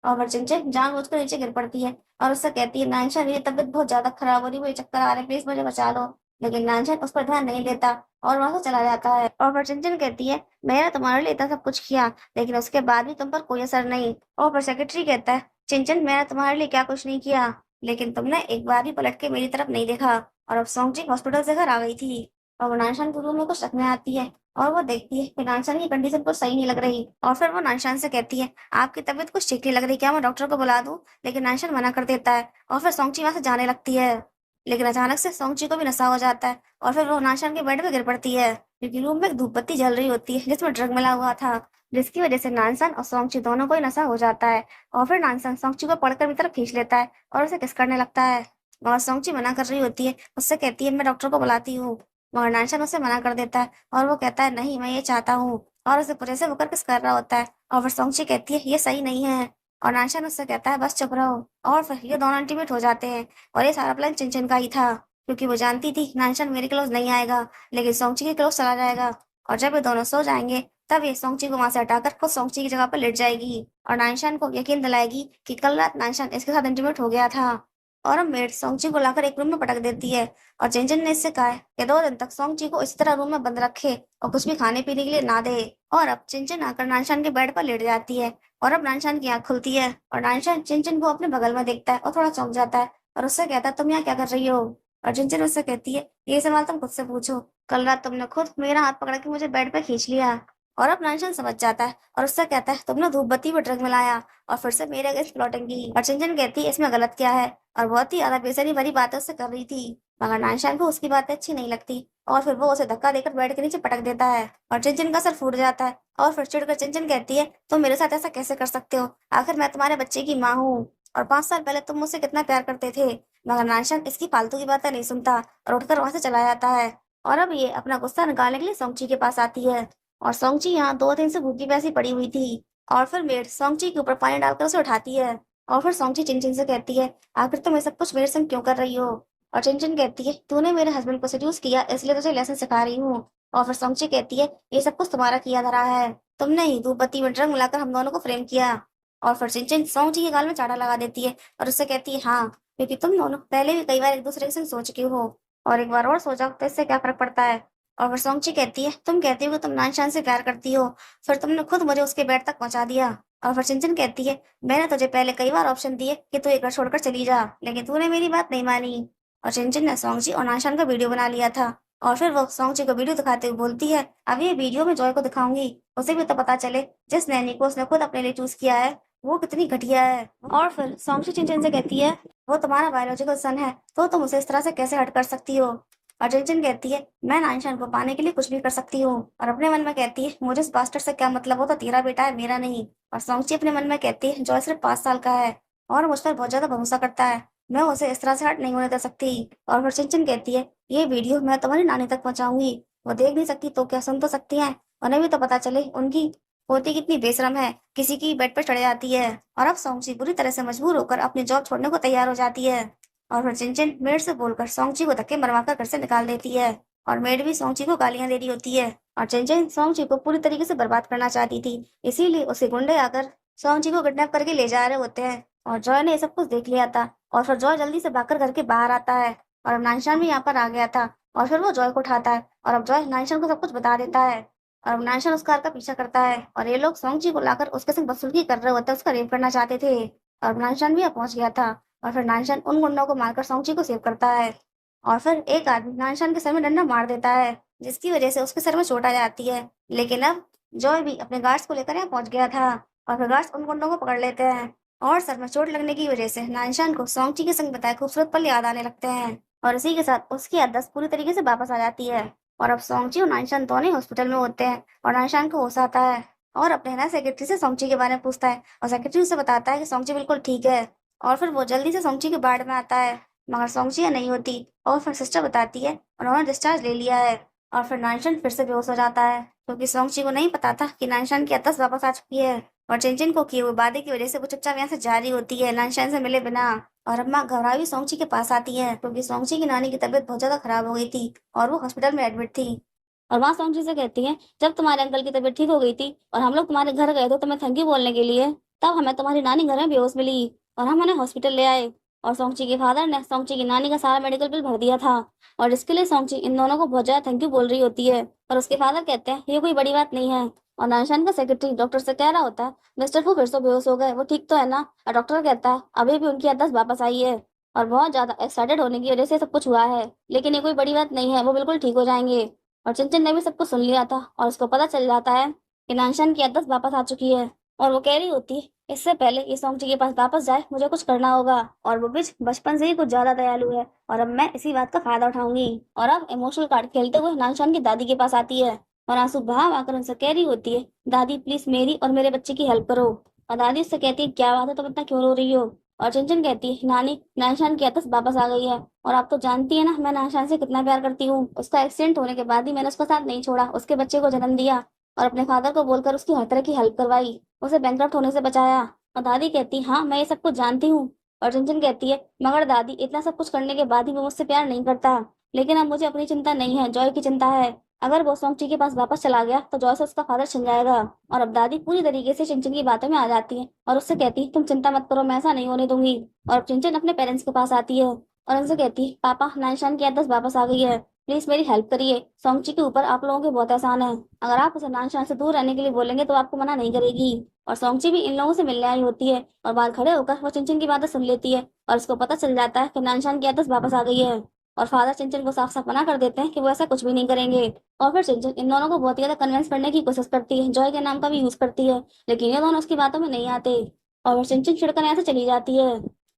और फिर चिंचिन जानबूझकर नीचे गिर पड़ती है और उससे कहती है नानशान मेरी तबीयत बहुत ज्यादा खराब हो रही है, मुझे चक्कर आ रहे हैं, प्लीज मुझे बचा लो। लेकिन नानशान उस पर ध्यान नहीं देता और वहां से चला जाता है। और फिर चिंचिन कहती है मैंने तुम्हारे लिए इतना सब कुछ किया लेकिन उसके बाद भी तुम पर कोई असर नहीं। और फिर सेक्रेटरी कहता है चिंचिन मैंने तुम्हारे लिए क्या कुछ नहीं किया, लेकिन तुमने एक बार भी पलट के मेरी तरफ नहीं देखा। और अब सोंगजी हॉस्पिटल से घर आ गई थी और वो नानशान के रूम में कुछ रखने आती है और वो देखती है कि नानशान की कंडीशन कुछ सही नहीं लग रही और फिर वो नानशान से कहती है आपकी तबीयत कुछ ठीक नहीं लग रही, क्या मैं डॉक्टर को बुला दूं। लेकिन नानशान मना कर देता है और फिर सोंगची वहां से जाने लगती है, लेकिन अचानक से सोंगची को भी नशा हो जाता है और फिर वो नानशान के बेड पे गिर पड़ती है क्योंकि रूम में एक धूप बत्ती जल रही होती है जिसमें ड्रग मिला हुआ था, जिसकी वजह से नानशान और सोंगची दोनों को ही नशा हो जाता है। और फिर नानशान सोंगची को पकड़कर भी तरफ खींच लेता है और उसे किस करने लगता है मगर सोंगची मना कर रही होती है, उससे कहती है मैं डॉक्टर को बुलाती हूँ, मगर नानशान उसे मना कर देता है और वो कहता है नहीं मैं ये चाहता हूँ और उसे पूरे से होकर किस कर रहा होता है। और फिर सोंगची कहती है ये सही नहीं है और नानशान उससे कहता है बस चुप रहो। और फिर ये दोनों इंटीमेट हो जाते हैं और ये सारा प्लान चिंचिन का ही था क्योंकि वो जानती थी नानशान मेरे क्लोज नहीं आएगा लेकिन सोंगची के क्लोज चला जाएगा और जब ये दोनों सो जाएंगे तब ये सोंगची को वहां से हटाकर खुद सोंगची की जगह पर लेट जाएगी और नानशान को यकीन दिलाएगी कि कल रात नानशान इसके साथ इंटीमेट हो गया था। और अब मेड सोंगची को लाकर एक रूम में पटक देती है और चिंचिन ने इससे कहा है कि 2 दिन तक सोंगची को इस तरह रूम में बंद रखे और कुछ भी खाने पीने के लिए ना दे। और अब चिंचिन आकर नानशान के बेड पर लेट जाती है और अब नानशान की आंख खुलती है और नानशान चिंचिन को अपने बगल में देखता है और थोड़ा चौंक जाता है और उससे कहता है तुम यहाँ क्या कर रही हो। और चिंचिन उससे कहती है ये सवाल तुम खुद से पूछो, कल रात तुमने खुद मेरा हाथ पकड़ के मुझे बेड पे खींच लिया। और अब नानशान समझ जाता है और उससे कहता है तुमने धूप बत्ती में ड्रग मिलाया और फिर से मेरे अगेंस्ट प्लॉटिंग की। और चिंचिन कहती है इसमें गलत क्या है और बहुत ही ज्यादा बेचैनी भरी बातें उससे कर रही थी, मगर नानशान को उसकी बातें अच्छी नहीं लगती और फिर वो उसे धक्का देकर बेड के नीचे पटक देता है और चिंचिन का सर फूट जाता है। और फिर चिढ़कर चिंचिन कहती है तुम मेरे साथ ऐसा कैसे कर सकते हो, आखिर मैं तुम्हारे बच्चे की माँ हूँ और 5 साल पहले तुम मुझसे कितना प्यार करते थे। मगर नानशान इसकी फालतू की बातें नहीं सुनता और उठकर वहां से चला जाता है। और अब ये अपना गुस्सा निकालने के लिए सोंगची के पास आती है और सोंगची यहाँ 2 दिन से भूखी प्यासी पड़ी हुई थी और फिर मेड सोंगची के ऊपर पानी डालकर उसे उठाती है। और फिर सोंगची चिंचिन से कहती है आखिर तुम ये सब कुछ मेरे संग क्यों कर रही हो। और चिंचिन कहती है तूने मेरे हस्बैंड को सेड्यूस किया इसलिए तुझे लेसन सिखा रही हूँ। और फिर सोंगची कहती है ये सब कुछ तुम्हारा किया धरा है, तुमने ही धूप बत्ती में ड्रग मिलाकर हम दोनों को फ्रेम किया। और फिर चिंचिन सोंगची के गाल में चाटा लगा देती है और उससे कहती है हाँ क्योंकि तुम दोनों पहले भी कई बार एक दूसरे के संग सो चुकी हो, और एक बार और सो जाओ तो इससे क्या फर्क पड़ता है। और फिर सोंगची कहती है, तुम कहती हो कि तुम नानशान से प्यार करती हो, फिर तुमने खुद मुझे उसके बेड तक पहुंचा दिया। और फिर चिंचन कहती है, मैंने तुझे पहले कई बार ऑप्शन दिए कि तू एक घर छोड़कर चली जा, लेकिन तूने मेरी बात नहीं मानी। और चिंचन ने सोंगची और नानशान का वीडियो बना लिया था, और फिर वो सोंगची को वीडियो दिखाते हुए बोलती है, अब ये वीडियो में जॉय को दिखाऊंगी, उसे भी तो पता चले जिस नैनी को उसने खुद अपने लिए चूज किया है वो कितनी घटिया है। और फिर सोंगची चिंचन से कहती है, वो तुम्हारा बायोलॉजिकल सन है तो तुम उसे इस तरह से कैसे हर्ट कर सकती हो। और चिंचन कहती है, मैं नानशान को पाने के लिए कुछ भी कर सकती हूँ। और अपने मन में कहती है, मुझे इस बास्टर्ड से क्या मतलब, वो तो तेरा बेटा है, मेरा नहीं। और सोंगची अपने मन में कहती है, जॉय सिर्फ 5 साल का है और मुझ पर बहुत ज्यादा भरोसा करता है, मैं उसे इस तरह से हर्ट नहीं होने दे सकती। और फिर चिंचन कहती है, ये वीडियो मैं तुम्हारी नानी तक पहुंचाऊंगी, वो देख नहीं सकती तो क्या सुन तो सकती है, उन्हें भी तो पता चले उनकी पोती कितनी बेशरम है, किसी की बेड पर चढ़ जाती है। और अब सोंगची बुरी तरह से मजबूर होकर अपनी जॉब छोड़ने को तैयार हो जाती है। और फिर चिंचिन मेड से बोलकर सोंगची को धक्के मरवाकर घर से निकाल देती है, और मेड भी सोंगची को गालियां दे रही होती है। और चिंचिन सोंगची को पूरी तरीके से बर्बाद करना चाहती थी, इसीलिए उसके गुंडे आकर सोंगची को किडनैप करके ले जा रहे होते हैं। और जॉय ने ये सब कुछ देख लिया था, और फिर जॉय जल्दी से भागकर घर के बाहर आता है, और अब नानशान भी यहाँ पर आ गया था। और फिर वो जॉय को उठाता है, और अब जॉय नानशान को सब कुछ बता देता है। और अब नानशान उस कार का पीछा करता है, और ये लोग सोंगची को लाकर उसके संग बदसलूकी कर रहे होते हैं, उसका रेप करना चाहते थे। और नानशान भी यहाँ पहुंच गया था, और फिर नानशान उन गुंडों को मारकर सोंगची को सेव करता है। और फिर एक आदमी नानशान के सर में डंडा मार देता है, जिसकी वजह से उसके सर में चोट आ जाती है। लेकिन अब जॉय भी अपने गार्ड्स को लेकर यहाँ पहुंच गया था, और फिर गार्ड्स उन गुंडों को पकड़ लेते हैं, और सर में चोट लगने की वजह से नानशान को सोंगची के संग बताए खूबसूरत पल याद आने लगते हैं। और इसी के साथ उसकी याददाश्त पूरी तरीके से वापस आ जाती है। और अब सोंगची और नानशान दोनों हॉस्पिटल में होते हैं, और नानशान को होश आता है, और अपने ना सेक्रेटरी से सोंगची के बारे में पूछता है, और सेक्रेटरी उसे बताता है कि सोंगची बिल्कुल ठीक है। और फिर वो जल्दी से सोंगची के वार्ड में आता है, मगर सोंगची नहीं होती। और फिर सिस्टर बताती है उन्होंने डिस्चार्ज ले लिया है। और फिर नानशान फिर से बेहोश हो जाता है, क्योंकि सोंगची को नहीं पता था कि नानशान की याददाश्त वापस आ चुकी है। और चिंचिन को किए हुए वादे की वजह से वो चुपचाप यहाँ से जा रही होती है नानशान से मिले बिना। और अम्मा घबराई हुई सोंगची के पास आती है, क्योंकि सोंगची की नानी की तबीयत बहुत ज्यादा खराब हो गई थी, और वो हॉस्पिटल में एडमिट थी। और वहाँ सोंगची से कहती है, जब तुम्हारे अंकल की तबीयत ठीक हो गई थी और हम लोग तुम्हारे घर गए थे तुम्हें थैंक यू बोलने के लिए, तब हमें तुम्हारी नानी घर में बेहोश मिली और हम उन्हें हॉस्पिटल ले आए, और सोंगची के फादर ने सोंगची की नानी का सारा मेडिकल बिल भर दिया था। और इसके लिए सोंगची इन दोनों को बहुत ज्यादा थैंक यू बोल रही होती है, और उसके फादर कहते हैं ये कोई बड़ी बात नहीं है। और नानशान का सेक्रेटरी डॉक्टर से कह रहा होता है, मिस्टर फू फिर से बेहोश हो गए, वो ठीक तो है ना। और डॉक्टर कहता है अभी भी उनकी याददाश्त वापस आई है, और बहुत ज्यादा एक्साइटेड होने की वजह से सब कुछ हुआ है, लेकिन ये कोई बड़ी बात नहीं है, वो बिल्कुल ठीक हो जाएंगे। और चिंचन ने भी सब कुछ सुन लिया था, और उसको पता चल जाता है कि नानशान की याददाश्त वापस आ चुकी है। और वो कह रही होती है, इससे पहले ये सोंगची के पास वापस जाए मुझे कुछ करना होगा, और वो बिच बचपन से ही कुछ ज्यादा दयालु है, और अब मैं इसी बात का फायदा उठाऊंगी। और अब इमोशनल कार्ड खेलते हुए नानशान की दादी के पास आती है, और आंसू बहा आकर उनसे कह रही होती है, दादी प्लीज मेरी और मेरे बच्चे की हेल्प करो। और दादी उससे कहती है, क्या बात है तुम इतना क्यों रो रही हो। और चिंचन कहती है, नानी नानशान की आदत वापस आ गई है, और आप तो जानती है ना मैं नानशान से कितना प्यार करती हूँ, उसका एक्सीडेंट होने के बाद ही मैंने उसका साथ नहीं छोड़ा, उसके बच्चे को जन्म दिया, और अपने फादर को बोलकर उसकी हर तरह की हेल्प करवाई, उसे बैंकरप्ट होने से बचाया। और दादी कहती, हाँ मैं ये सब कुछ जानती हूँ। और चिंचन कहती है, मगर दादी इतना सब कुछ करने के बाद ही वो मुझसे प्यार नहीं करता, लेकिन अब मुझे अपनी चिंता नहीं है, जॉय की चिंता है। अगर वो सोंगची के पास वापस चला गया तो जॉय से उसका फादर छिन जाएगा। और अब दादी पूरी तरीके से चिंचन की बातों में आ जाती है, और उससे कहती है, तुम चिंता मत करो, मैं ऐसा नहीं होने दूंगी। और अब चिंचन अपने पेरेंट्स के पास आती है, और उनसे कहती है, पापा नानशान की आदत वापस आ गई है, प्लीज मेरी हेल्प करिए, सोंगची के ऊपर आप लोगों के बहुत एहसान है, अगर आप उसे नानशान से दूर रहने के लिए बोलेंगे तो आपको मना नहीं करेगी। और सोंगची भी इन लोगों से मिलने आई होती है, और बाहर खड़े होकर वो चिंचन की बातें सुन लेती है, और उसको पता चल जाता है कि नानशान की आदत वापस आ गई है। और फादर चिंचन को साफ साफ मना कर देते हैं कि वो ऐसा कुछ भी नहीं करेंगे। और फिर चिंचन इन दोनों को बहुत ही ज्यादा कन्विंस करने की कोशिश करती है, जॉय के नाम का भी यूज करती है, लेकिन ये दोनों उसकी बातों में नहीं आते, और फिर चिंचन छिड़कर यहाँ से चली जाती है।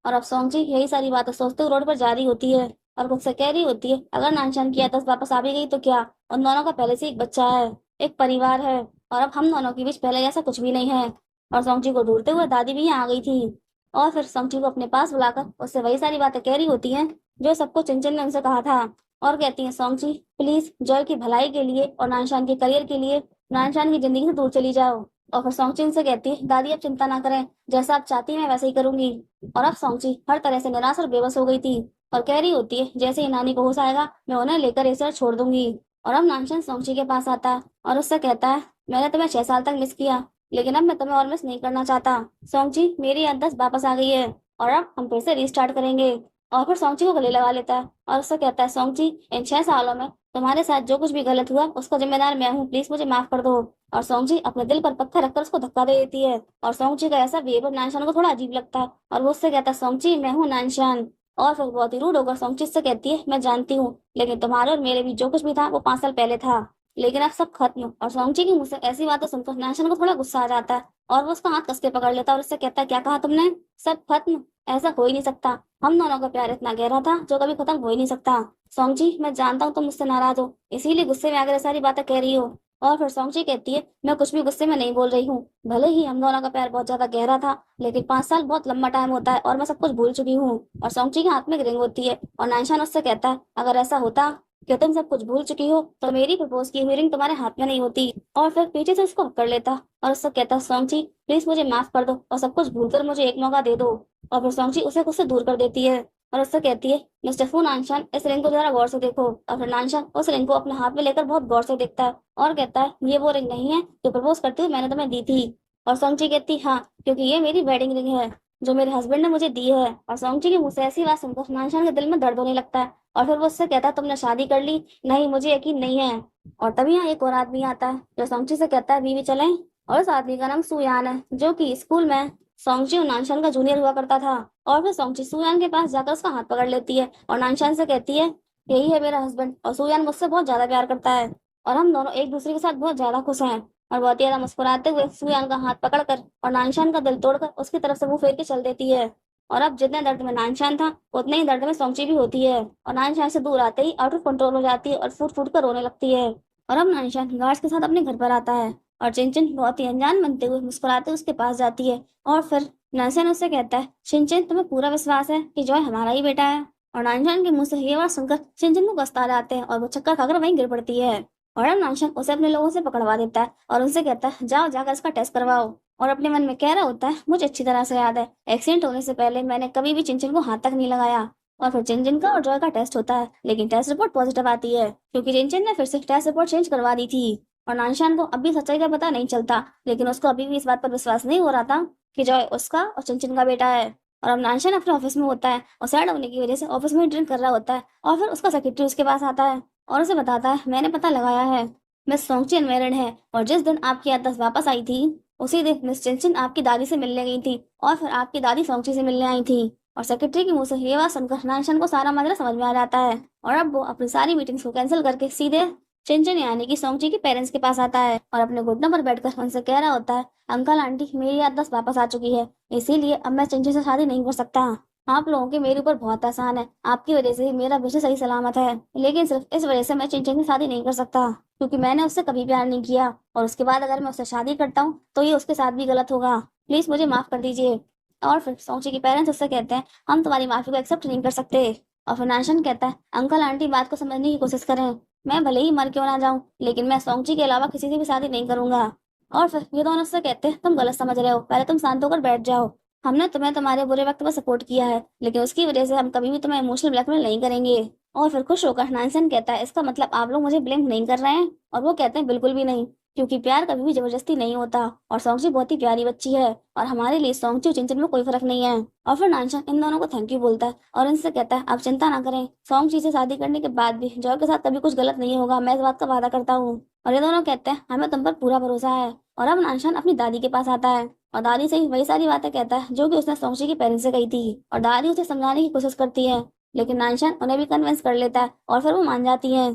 और अब सोंगची यही सारी बातें सोचते हुए रोड पर जा रही होती है, और खुद से कह रही होती है, अगर नानशान की आदत वापस आ भी गई तो क्या, उन दोनों का पहले से एक बच्चा है, एक परिवार है, और अब हम दोनों के बीच पहले ऐसा कुछ भी नहीं है। और सोंगची को ढूंढते हुए दादी भी यहाँ आ गई थी, और फिर सोंगची को अपने पास बुलाकर उससे वही सारी बातें कह रही होती हैं जो सबको चिंचन ने उनसे कहा था। और कहती है, सोंगची प्लीज जॉय की भलाई के लिए और नानशान के करियर के लिए नानशान की जिंदगी से दूर चली जाओ। और फिर सोंगची से कहती है, दादी अब चिंता ना करें, जैसा आप चाहती हैं मैं वैसे ही करूंगी। और अब सोंगची हर तरह से निराश और बेबस हो गई थी, और कह रही होती है, जैसे ही नानी को होश आएगा मैं उन्हें लेकर ये शहर छोड़ दूंगी। और अब नानशान सोंगची के पास आता है, और उससे कहता है, मैंने तुम्हें 6 साल तक मिस किया, लेकिन अब मैं तुम्हें और मिस नहीं करना चाहता। सोंगची मेरी याददाश्त वापस आ गई है, और अब हम फिर से रीस्टार्ट करेंगे। और फिर सोंगची को गले लगा लेता है और उससे कहता है, सोंगची, इन 6 सालों में तुम्हारे साथ जो कुछ भी गलत हुआ उसका जिम्मेदार मैं हूँ, प्लीज मुझे माफ कर दो। और सोंगची अपने दिल पर पत्थर रखकर उसको धक्का दे देती है और सोंगची का ऐसा बिहेवियर नानशान को थोड़ा अजीब लगता है और वो उससे कहता है, सोंगची मैं हूँ नानशान। और फिर बहुत ही रूड होकर सोंगची से कहती है, मैं जानती हूँ, लेकिन तुम्हारे और मेरे बीच जो कुछ भी था वो 5 साल पहले था, लेकिन अब सब खत्म। और सोंगची की मुंह से ऐसी बातें सुनकर नानशान को थोड़ा गुस्सा आ जाता है और वो उसका हाथ कस के पकड़ लेता है और उससे कहता है, क्या कहा तुमने? सब खत्म? ऐसा हो ही नहीं सकता, हम दोनों का प्यार इतना गहरा था जो कभी खत्म हो ही नहीं सकता। सोंगची, मैं जानता हूँ तुम मुझसे नाराज हो, इसीलिए गुस्से में आकर ये सारी बातें कह रही हो। और फिर सोंगची कहती है, मैं कुछ भी गुस्से में नहीं बोल रही हूँ, भले ही हम दोनों का प्यार बहुत ज्यादा गहरा था, लेकिन 5 साल बहुत लंबा टाइम होता है और मैं सब कुछ भूल चुकी हूँ। और सोंगची के हाथ में एक रिंग होती है और नानशान उससे कहता है, अगर ऐसा होता कि तुम सब कुछ भूल चुकी हो तो मेरी प्रपोज की हुई रिंग तुम्हारे हाथ में नहीं होती। और फिर पीछे से उसको पकड़ लेता और उससे कहता, सोंगची प्लीज मुझे माफ कर दो और सब कुछ भूलकर मुझे एक मौका दे दो। और फिर सोंगची उसे खुद से दूर कर देती है और उससे कहती है, मिस्टर फू नानशान, इस रिंग को जरा गौर से देखो। और फिर नानशान उस रिंग को अपने हाथ में लेकर बहुत गौर से देखता है और कहता है, ये वो रिंग नहीं है जो प्रपोज करते हुए मैंने तुम्हें दी थी। और सोंगची कहती, हाँ, क्योंकि ये मेरी वेडिंग रिंग है जो मेरे हस्बैंड ने मुझे दी है। और सोंगची की मुंह से ऐसी बात सुनकर नानशान के दिल में दर्द होने लगता है और फिर वो उससे कहता है, तुमने शादी कर ली? नहीं, मुझे यकीन नहीं है। और तभी यहाँ एक और आदमी आता है जो सोंगची से कहता है, बीवी चलें। और उस आदमी का नाम सुयान है जो कि स्कूल में सोंगची और नानशान का जूनियर हुआ करता था। और फिर सोंगची सुयान के पास जाकर उसका हाथ पकड़ लेती है और नानशान से कहती है, यही है मेरा हस्बैंड और सुयान मुझसे बहुत ज्यादा प्यार करता है और हम दोनों एक दूसरे के साथ बहुत ज्यादा खुश हैं। और बहुत ही ज्यादा मुस्कुराते हुए सुयान का हाथ पकड़कर और नानशान का दिल तोड़कर उसकी तरफ से मुंह फेर के चल देती है। और अब जितने दर्द में नानशान था उतने ही दर्द में सोंगची भी होती है और नानशान से दूर आते ही आउट ऑफ कंट्रोल हो जाती है और फूट फूट कर रोने लगती है। और अब नानशान गार्ड्स के साथ अपने घर पर आता है और चिंचिन बहुत ही अनजान बनते हुए मुस्कुराते उसके पास जाती है। और फिर नानशान उससे कहता है, शिनचैन तुम्हें पूरा विश्वास है कि जॉय हमारा ही बेटा है? और नानशान के मुंह से ये बात सुनकर शिनचैन को गुस्सा आ जाते हैं और वो चक्कर खाकर वहीं गिर पड़ती है। और अब नानशान उसे अपने लोगों से पकड़वा देता है और उनसे कहता है, जाओ जाकर इसका टेस्ट करवाओ। और अपने मन में कह रहा होता है, मुझे अच्छी तरह से याद है, एक्सीडेंट होने से पहले मैंने कभी भी चिंचिन को हाथ तक नहीं लगाया। और फिर चिंचिन का और जॉय का टेस्ट होता है, लेकिन टेस्ट रिपोर्ट पॉजिटिव आती है क्योंकि चिंचिन ने फिर से टेस्ट रिपोर्ट चेंज करवा दी थी। और नानशान को अभी सच्चाई का पता नहीं चलता, लेकिन उसको अभी भी इस बात पर विश्वास नहीं हो रहा था कि जॉय उसका और चिंचिन का बेटा है। और अब नानशान अपने ऑफिस में होता है और सैड होने की वजह से ऑफिस में ड्रिंक कर रहा होता है। और फिर उसका सेक्रेटरी उसके पास आता है और उसे बताता है, मैंने पता लगाया है, मिस सोंगची अनमैरिड है और जिस दिन आपकी याददाश्त वापस आई थी उसी दिन मिस चिंचिन आपकी दादी से मिलने गई थी और फिर आपकी दादी सोंगची से मिलने आई थी। और सेक्रेटरी के मुंह से ये बात सुनकर नानशान को सारा माजरा समझ में आ जाता है और अब वो अपनी सारी मीटिंग्स को कैंसिल करके सीधे चिंचिन यानी कि सोंगची के पेरेंट्स के पास आता है और अपने घुटनों पर बैठकर उनसे कह रहा होता है, अंकल आंटी, मेरी याददाश्त वापस आ चुकी है, इसीलिए अब मैं चिंचिन से शादी नहीं कर सकता। आप लोगों के मेरे ऊपर बहुत एहसान है, आपकी वजह से ही मेरा बिजनेस सही सलामत है, लेकिन सिर्फ इस वजह से मैं चिंचिन से शादी नहीं कर सकता क्योंकि मैंने उससे कभी प्यार नहीं किया और उसके बाद अगर मैं उससे शादी करता हूँ तो ये उसके साथ भी गलत होगा, प्लीज मुझे माफ कर दीजिए। और फिर सोंगची के पेरेंट्स उससे कहते हैं, हम तुम्हारी माफी को एक्सेप्ट नहीं कर सकते। और फिर नानशन कहता है, अंकल आंटी बात को समझने की कोशिश करें, मैं भले ही मर क्यों ना जाऊं लेकिन मैं सोंगची के अलावा किसी से भी शादी नहीं करूंगा। और फिर ये दोनों उससे कहते हैं, तुम गलत समझ रहे हो, पहले तुम शांत होकर बैठ जाओ, हमने तुम्हें तुम्हारे बुरे वक्त में सपोर्ट किया है लेकिन उसकी वजह से हम कभी भी तुम्हें इमोशनल ब्लैकमेल नहीं करेंगे। और फिर खुश होकर नानसन कहता है, इसका मतलब आप लोग मुझे ब्लेम नहीं कर रहे हैं? और वो कहते हैं, बिल्कुल भी नहीं, क्योंकि प्यार कभी भी जबरदस्ती नहीं होता और सोंगची बहुत ही प्यारी बच्ची है और हमारे लिए सोंगची और चिंचन में कोई फर्क नहीं है। और फिर नानसन इन दोनों को थैंक यू बोलता है और इनसे कहता है, आप चिंता ना करें, सोंगची से शादी करने के बाद भी जॉय के साथ कभी कुछ गलत नहीं होगा, मैं इस बात का वादा करता हूँ। और ये दोनों कहते हैं, हमें तुम पर पूरा भरोसा है। और अब नानसन अपनी दादी के पास आता है और दादी से ही वही सारी बातें कहता है जो कि उसने सोंगची के पेरेंट्स से कही थी। और दादी उसे समझाने की कोशिश करती है लेकिन नानशान उन्हें भी कन्विंस कर लेता है और फिर वो मान जाती है।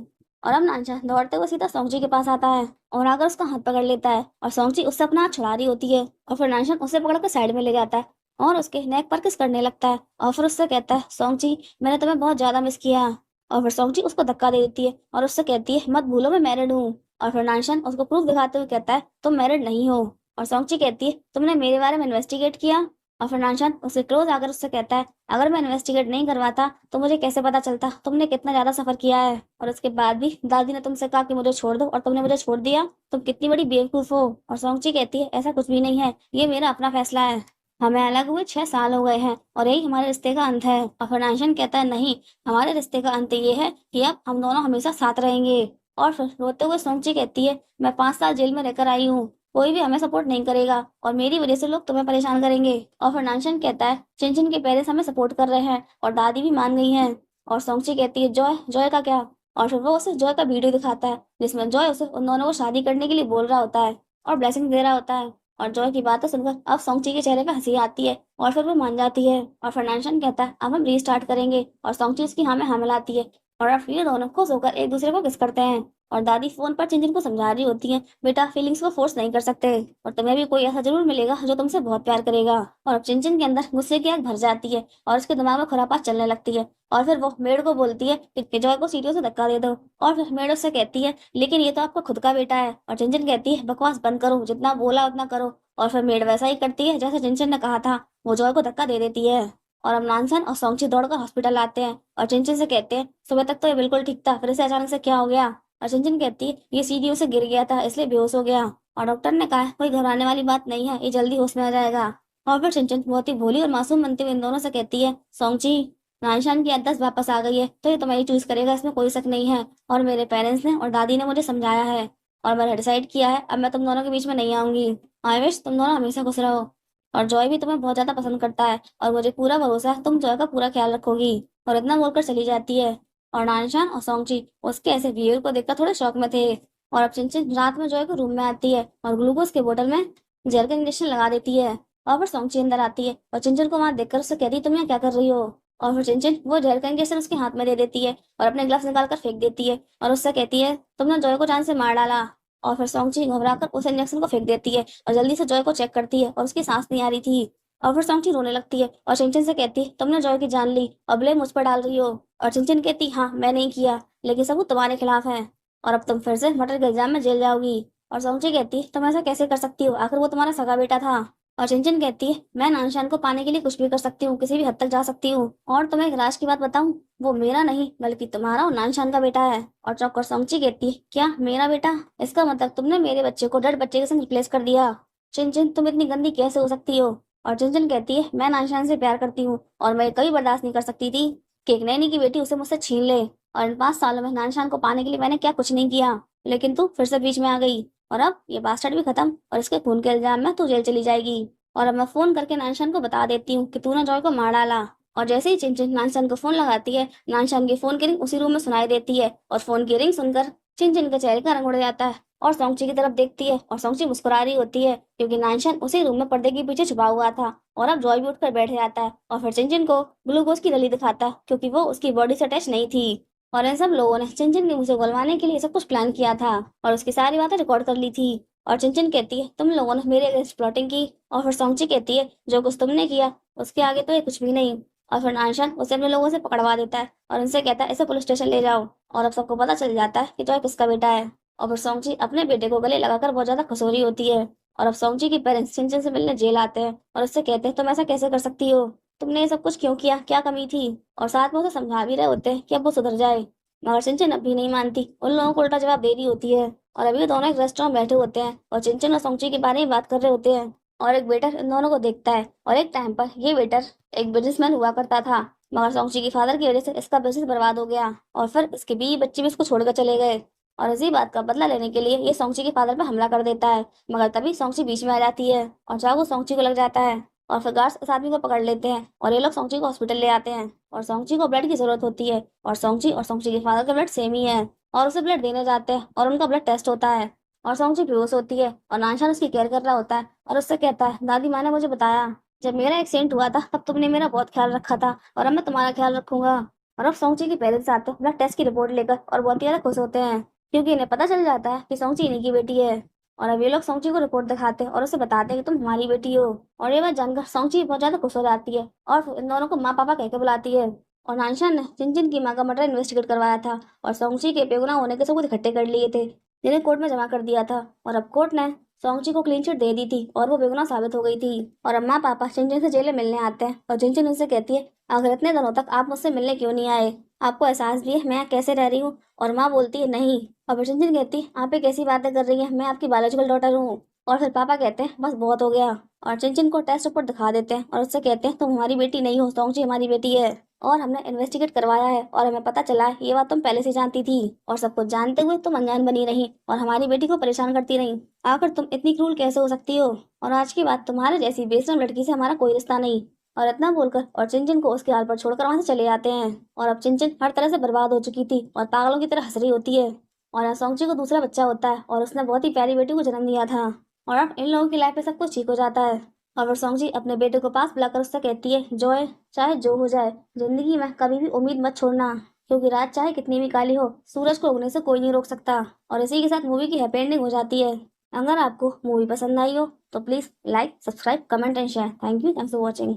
और अब नानशान दौड़ते हुए सीधा सोंगची के पास आता है और आकर उसका हाथ पकड़ लेता है और सोंगची उससे अपना हाथ छुड़ा रही होती है और फिर नानशान उसे पकड़कर साइड में ले जाता है और उसके नेक पर किस करने लगता है और फिर उससे कहता है, सोंगची मैंने तुम्हें बहुत ज्यादा मिस किया। और फिर सोंगची उसको धक्का दे देती है और उससे कहती है, मत भूलो मैं मैरिड हूँ। और फिर नानशान उसको प्रूफ दिखाते हुए कहता है, तुम मैरिड नहीं हो। और सोंगची कहती है, तुमने मेरे बारे में इन्वेस्टिगेट किया? और फिर नानशान उसके क्लोज आकर उससे कहता है, अगर मैं इन्वेस्टिगेट नहीं करवाता तो मुझे कैसे पता चलता तुमने कितना ज्यादा सफर किया है, और उसके बाद भी दादी ने तुमसे कहा कि मुझे छोड़ दो और तुमने मुझे छोड़ दिया, तुम कितनी बड़ी बेवकूफ हो। और सोंगची कहती है, ऐसा कुछ भी नहीं है, ये मेरा अपना फैसला है, हमें अलग हुए 6 साल हो गए हैं और यही हमारे रिश्ते का अंत है। और फिर नानशन कहता है, नहीं, हमारे रिश्ते का अंत ये है कि अब हम दोनों हमेशा साथ रहेंगे। और फिर रोते हुए सोंगची कहती है, मैं 5 साल जेल में रहकर आई हूँ, कोई भी हमें सपोर्ट नहीं करेगा और मेरी वजह से लोग तुम्हें परेशान करेंगे। और फिर नानशन कहता है चिनचिन के पेरेंट्स हमें सपोर्ट कर रहे हैं और दादी भी मान गई है। और सोंगची कहती है जॉय, जॉय का क्या? और फिर वो उसे जॉय का वीडियो दिखाता है जिसमें जॉय उसे उन दोनों को शादी करने के लिए बोल रहा होता है और ब्लेसिंग दे रहा होता है। और जॉय की बातें सुनकर अब सोंगची के चेहरे पे हंसी आती है और फिर वो मान जाती है। और फिर नानशन कहता है अब हम रीस्टार्ट करेंगे और सोंगची उसकी हाँ में हाँ मिलाती है और अब ये दोनों खुश होकर एक दूसरे को किस करते हैं। और दादी फोन पर चिंचिन को समझा रही होती है बेटा फीलिंग्स को फोर्स नहीं कर सकते और तुम्हें भी कोई ऐसा जरूर मिलेगा जो तुमसे बहुत प्यार करेगा। और अब चिंचिन के अंदर गुस्से की आग भर जाती है और उसके दिमाग में खुरापात चलने लगती है और फिर वो मेड को बोलती है कि जॉय को सीढ़ियों से धक्का दे दो। और फिर मेड उससे कहती है लेकिन ये तो आपका खुद का बेटा है। और चिंचिन कहती है बकवास बंद करो, जितना बोला उतना करो। और फिर मेड वैसा ही करती है जैसे चिंचिन ने कहा था, वो जॉय को धक्का दे देती है। और अब नानसन और सोंगची दौड़कर हॉस्पिटल आते हैं और चिंचिन से कहते हैं सुबह तक तो ये बिल्कुल ठीक था, फिर इसे अचानक से क्या हो गया? और चिंचिन कहती है ये सीढ़ियों से गिर गया था इसलिए बेहोश हो गया और डॉक्टर ने कहा कोई घबराने वाली बात नहीं है, ये जल्दी होश में आ जाएगा। और फिर चिंचिन बहुत ही भोली और मासूम बनते हुए इन दोनों से कहती है सोंगची, नानशान की याददाश्त वापस आ गई है तो ये तुम्हारी चूज करेगा, इसमें कोई शक नहीं है। और मेरे पेरेंट्स ने और दादी ने मुझे समझाया है और मैंने डिसाइड किया है अब मैं तुम दोनों के बीच में नहीं आऊंगी। आई विश तुम दोनों हमेशा खुश रहो और जॉय भी तुम्हें बहुत ज्यादा पसंद करता है और मुझे पूरा भरोसा है तुम जॉय का पूरा ख्याल रखोगी। और इतना बोलकर चली जाती है। और नानशान और सोंगची उसके ऐसे बिहेवियर को देखकर थोड़े शौक में थे। और अब चिंचिन रात में जॉय को रूम में आती है और ग्लूकोज के बोतल में जेल का इंजेक्शन लगा देती है। और फिर सोंगची अंदर आती है और चिंचिन को वहां देखकर उससे कहती है तुम यहाँ क्या कर रही हो? और फिर चिंचिन वो जेल का इंजेक्शन उसके हाथ में दे देती है और अपने ग्लव्स निकाल कर फेंक देती है और उससे कहती है तुमने जॉय को जान से मार डाला। और फिर सोंगची घबराकर उस इंजेक्शन को फेंक देती है और जल्दी से जॉय को चेक करती है और उसकी सांस नहीं आ रही थी। और फिर सोंगची रोने लगती है और चिंचिन से कहती है तुमने जॉय की जान ली और ब्लेम मुझ पर डाल रही हो। और चिंचिन कहती हाँ मैं नहीं किया, लेकिन सबूत तुम्हारे खिलाफ है और अब तुम फिर से मर्डर के इल्जाम में जेल जाओगी। और सोंगची कहती तुम ऐसा कैसे कर सकती हो, आखिर वो तुम्हारा सगा बेटा था। और चिंचिन कहती है मैं नानशान को पाने के लिए कुछ भी कर सकती हूँ, किसी भी हद तक जा सकती हूँ। और तुम्हें एक राज की बात बताऊं, वो मेरा नहीं बल्कि तुम्हारा और नानशान का बेटा है। और चौंककर सोंगची कहती है क्या मेरा बेटा? इसका मतलब तुमने मेरे बच्चे को डेड बच्चे के संग रिप्लेस कर दिया। चिंचिन तुम इतनी गंदी कैसे हो सकती हो? और चिंचिन कहती है मैं नानशान से प्यार करती हूँ और मैं कभी बर्दाश्त नहीं कर सकती थी कि एक नैनी की बेटी उसे मुझसे छीन ले। और इन 5 सालों में नानशान को पाने के लिए मैंने क्या कुछ नहीं किया, लेकिन तू फिर से बीच में आ गई और अब ये बास्टर्ड भी खत्म और इसके खून के इल्जाम में तू जेल चली जाएगी। और अब मैं फोन करके नानशान को बता देती हूँ कि तूने जॉय को मार डाला। और जैसे ही चिंचिन नानशान को फोन लगाती है, नानशान की फोन की रिंग उसी रूम में सुनाई देती है और फोन की रिंग सुनकर चिंचिन के चेहरे का रंग उड़ जाता है और सोंगची की तरफ देखती है और सोंगची मुस्कुरा रही होती है क्योंकि नानशान उसी रूम में पर्दे के पीछे छुपा हुआ था। और अब जॉय भी उठकर बैठ जाता है और फिर चिंचिन को ग्लूकोज की रली दिखाता है क्योंकि वो उसकी बॉडी से अटैच नहीं थी। और इन सब लोगों ने चिंचिन के मुंह से उगलवाने के लिए सब कुछ प्लान किया था और उसकी सारी बातें रिकॉर्ड कर ली थी। और चिंचिन कहती है तुम लोगों ने मेरे अगेंस्ट प्लॉटिंग की। और फिर सोंगची कहती है जो कुछ तुमने किया उसके आगे तो ये कुछ भी नहीं। और फिर नानशान उसे अपने लोगों से पकड़वा देता है और उनसे कहता है इसे पुलिस स्टेशन ले जाओ। और अब सबको पता चल जाता है कि जॉय किसका बेटा है। और फिर सोंगची अपने बेटे को गले लगाकर बहुत ज्यादा खुश हो रही होती है। और अब सोंगची के पेरेंट्स चिंचिन से मिलने जेल आते हैं और उससे कहते हैं तुम ऐसा कैसे कर सकती हो, तुमने ये सब कुछ क्यों किया, क्या कमी थी? और साथ में उसे समझा भी रहे होते हैं कि अब वो सुधर जाए, मगर चिंचिन अब भी नहीं मानती, उन लोगों को उल्टा जवाब दे रही होती है। और अभी दोनों एक रेस्टोरेंट बैठे होते हैं और चिंचिन और सोंगची के बारे में बात कर रहे होते हैं। और एक वेटर इन दोनों को देखता है और एक टाइम पर ये वेटर एक बिजनेसमैन हुआ करता था, मगर सोंगची की फादर की वजह से इसका बिजनेस बर्बाद हो गया और फिर इसके बीवी बच्चे भी इसको छोड़कर चले गए। और इसी बात का बदला लेने के लिए ये सोंगची के फादर पर हमला कर देता है, मगर तभी सोंगची बीच में आ जाती है और चाकू सोंगची को लग जाता है। और फिर गार्ड्स इस आदमी को पकड़ लेते हैं और ये लोग सोंगची को हॉस्पिटल ले आते हैं। और सोंगची को ब्लड की जरूरत होती है और सोंगची के फादर का ब्लड सेम ही है और उसे ब्लड देने जाते हैं और उनका ब्लड टेस्ट होता है। और सोंगची बेहोश होती है और नानशान उसकी केयर कर रहा होता है और उससे कहता है दादी माँ ने मुझे बताया जब मेरा एक्सीडेंट हुआ था तब तुमने मेरा बहुत ख्याल रखा था और अब मैं तुम्हारा ख्याल रखूंगा। और अब सोंगची के पेरेंट्स आते हैं ब्लड टेस्ट की रिपोर्ट लेकर और बहुत ही ज्यादा खुश होते हैं क्योंकि इन्हें पता चल जाता है कि सोंगची इन्हीं की बेटी है। और अब ये लोग सोंगची को रिपोर्ट दिखाते हैं और उसे बताते हैं कि तुम हमारी बेटी हो। और ये बात जानकर सोंगची बहुत ज्यादा खुश हो जाती है और फिर इन दोनों को माँ पापा कहकर बुलाती है। और नानशान ने चिंचिन की माँ का मर्डर इन्वेस्टिगेट करवाया था और सोंगची के बेगुनाह होने के सबूत इकट्ठे कर लिए थे जिन्हें कोर्ट में जमा कर दिया था। और अब कोर्ट ने सोंगची को क्लीन चिट दे दी थी और वो बेगुनाह साबित हो गई थी। और अब माँ पापा चिंचिन से जेल में मिलने आते हैं और चिंचिन उनसे कहती है आखिर इतने दिनों तक आप मुझसे मिलने क्यों नहीं आए, आपको एहसास भी है मैं यहाँ कैसे रह रही हूँ? और माँ बोलती है नहीं। और फिर चिंचिन कहती है आप एक ऐसी बातें कर रही हैं, मैं आपकी बायोलॉजिकल डॉटर हूँ। और फिर पापा कहते हैं बस बहुत हो गया और चिंचिन को टेस्ट रिपोर्ट दिखा देते हैं और उससे कहते हैं तुम हमारी बेटी नहीं हो, सोंगची हमारी बेटी है। और हमने इन्वेस्टिगेट करवाया है और हमें पता चला है ये बात तुम पहले से जानती थी और सब कुछ जानते हुए तुम अनजान बनी रही और हमारी बेटी को परेशान करती रही। आखिर तुम इतनी क्रूर कैसे हो सकती हो? और आज की बात तुम्हारे जैसी बेशरम लड़की से हमारा कोई रिश्ता नहीं। और इतना बोलकर और चिंचिन को उसके हाल पर छोड़कर वहां से चले जाते हैं। और अब चिंचिन हर तरह से बर्बाद हो चुकी थी और पागलों की तरह हंस रही होती है। और यहाँ सोंगची को दूसरा बच्चा होता है और उसने बहुत ही प्यारी बेटी को जन्म दिया था। और अब इन लोगों की लाइफ में सब कुछ ठीक हो जाता है। और फिर सोंगजी अपने बेटे को पास बुलाकर उससे कहती है, जॉय, चाहे जो हो जाए जिंदगी में कभी भी उम्मीद मत छोड़ना, क्योंकि रात चाहे कितनी भी काली हो सूरज को उगने से कोई नहीं रोक सकता। और इसी के साथ मूवी की हैप्पी एंडिंग हो जाती है। अगर आपको मूवी पसंद आई हो तो please like, subscribe, comment and share. Thank you, thanks for watching.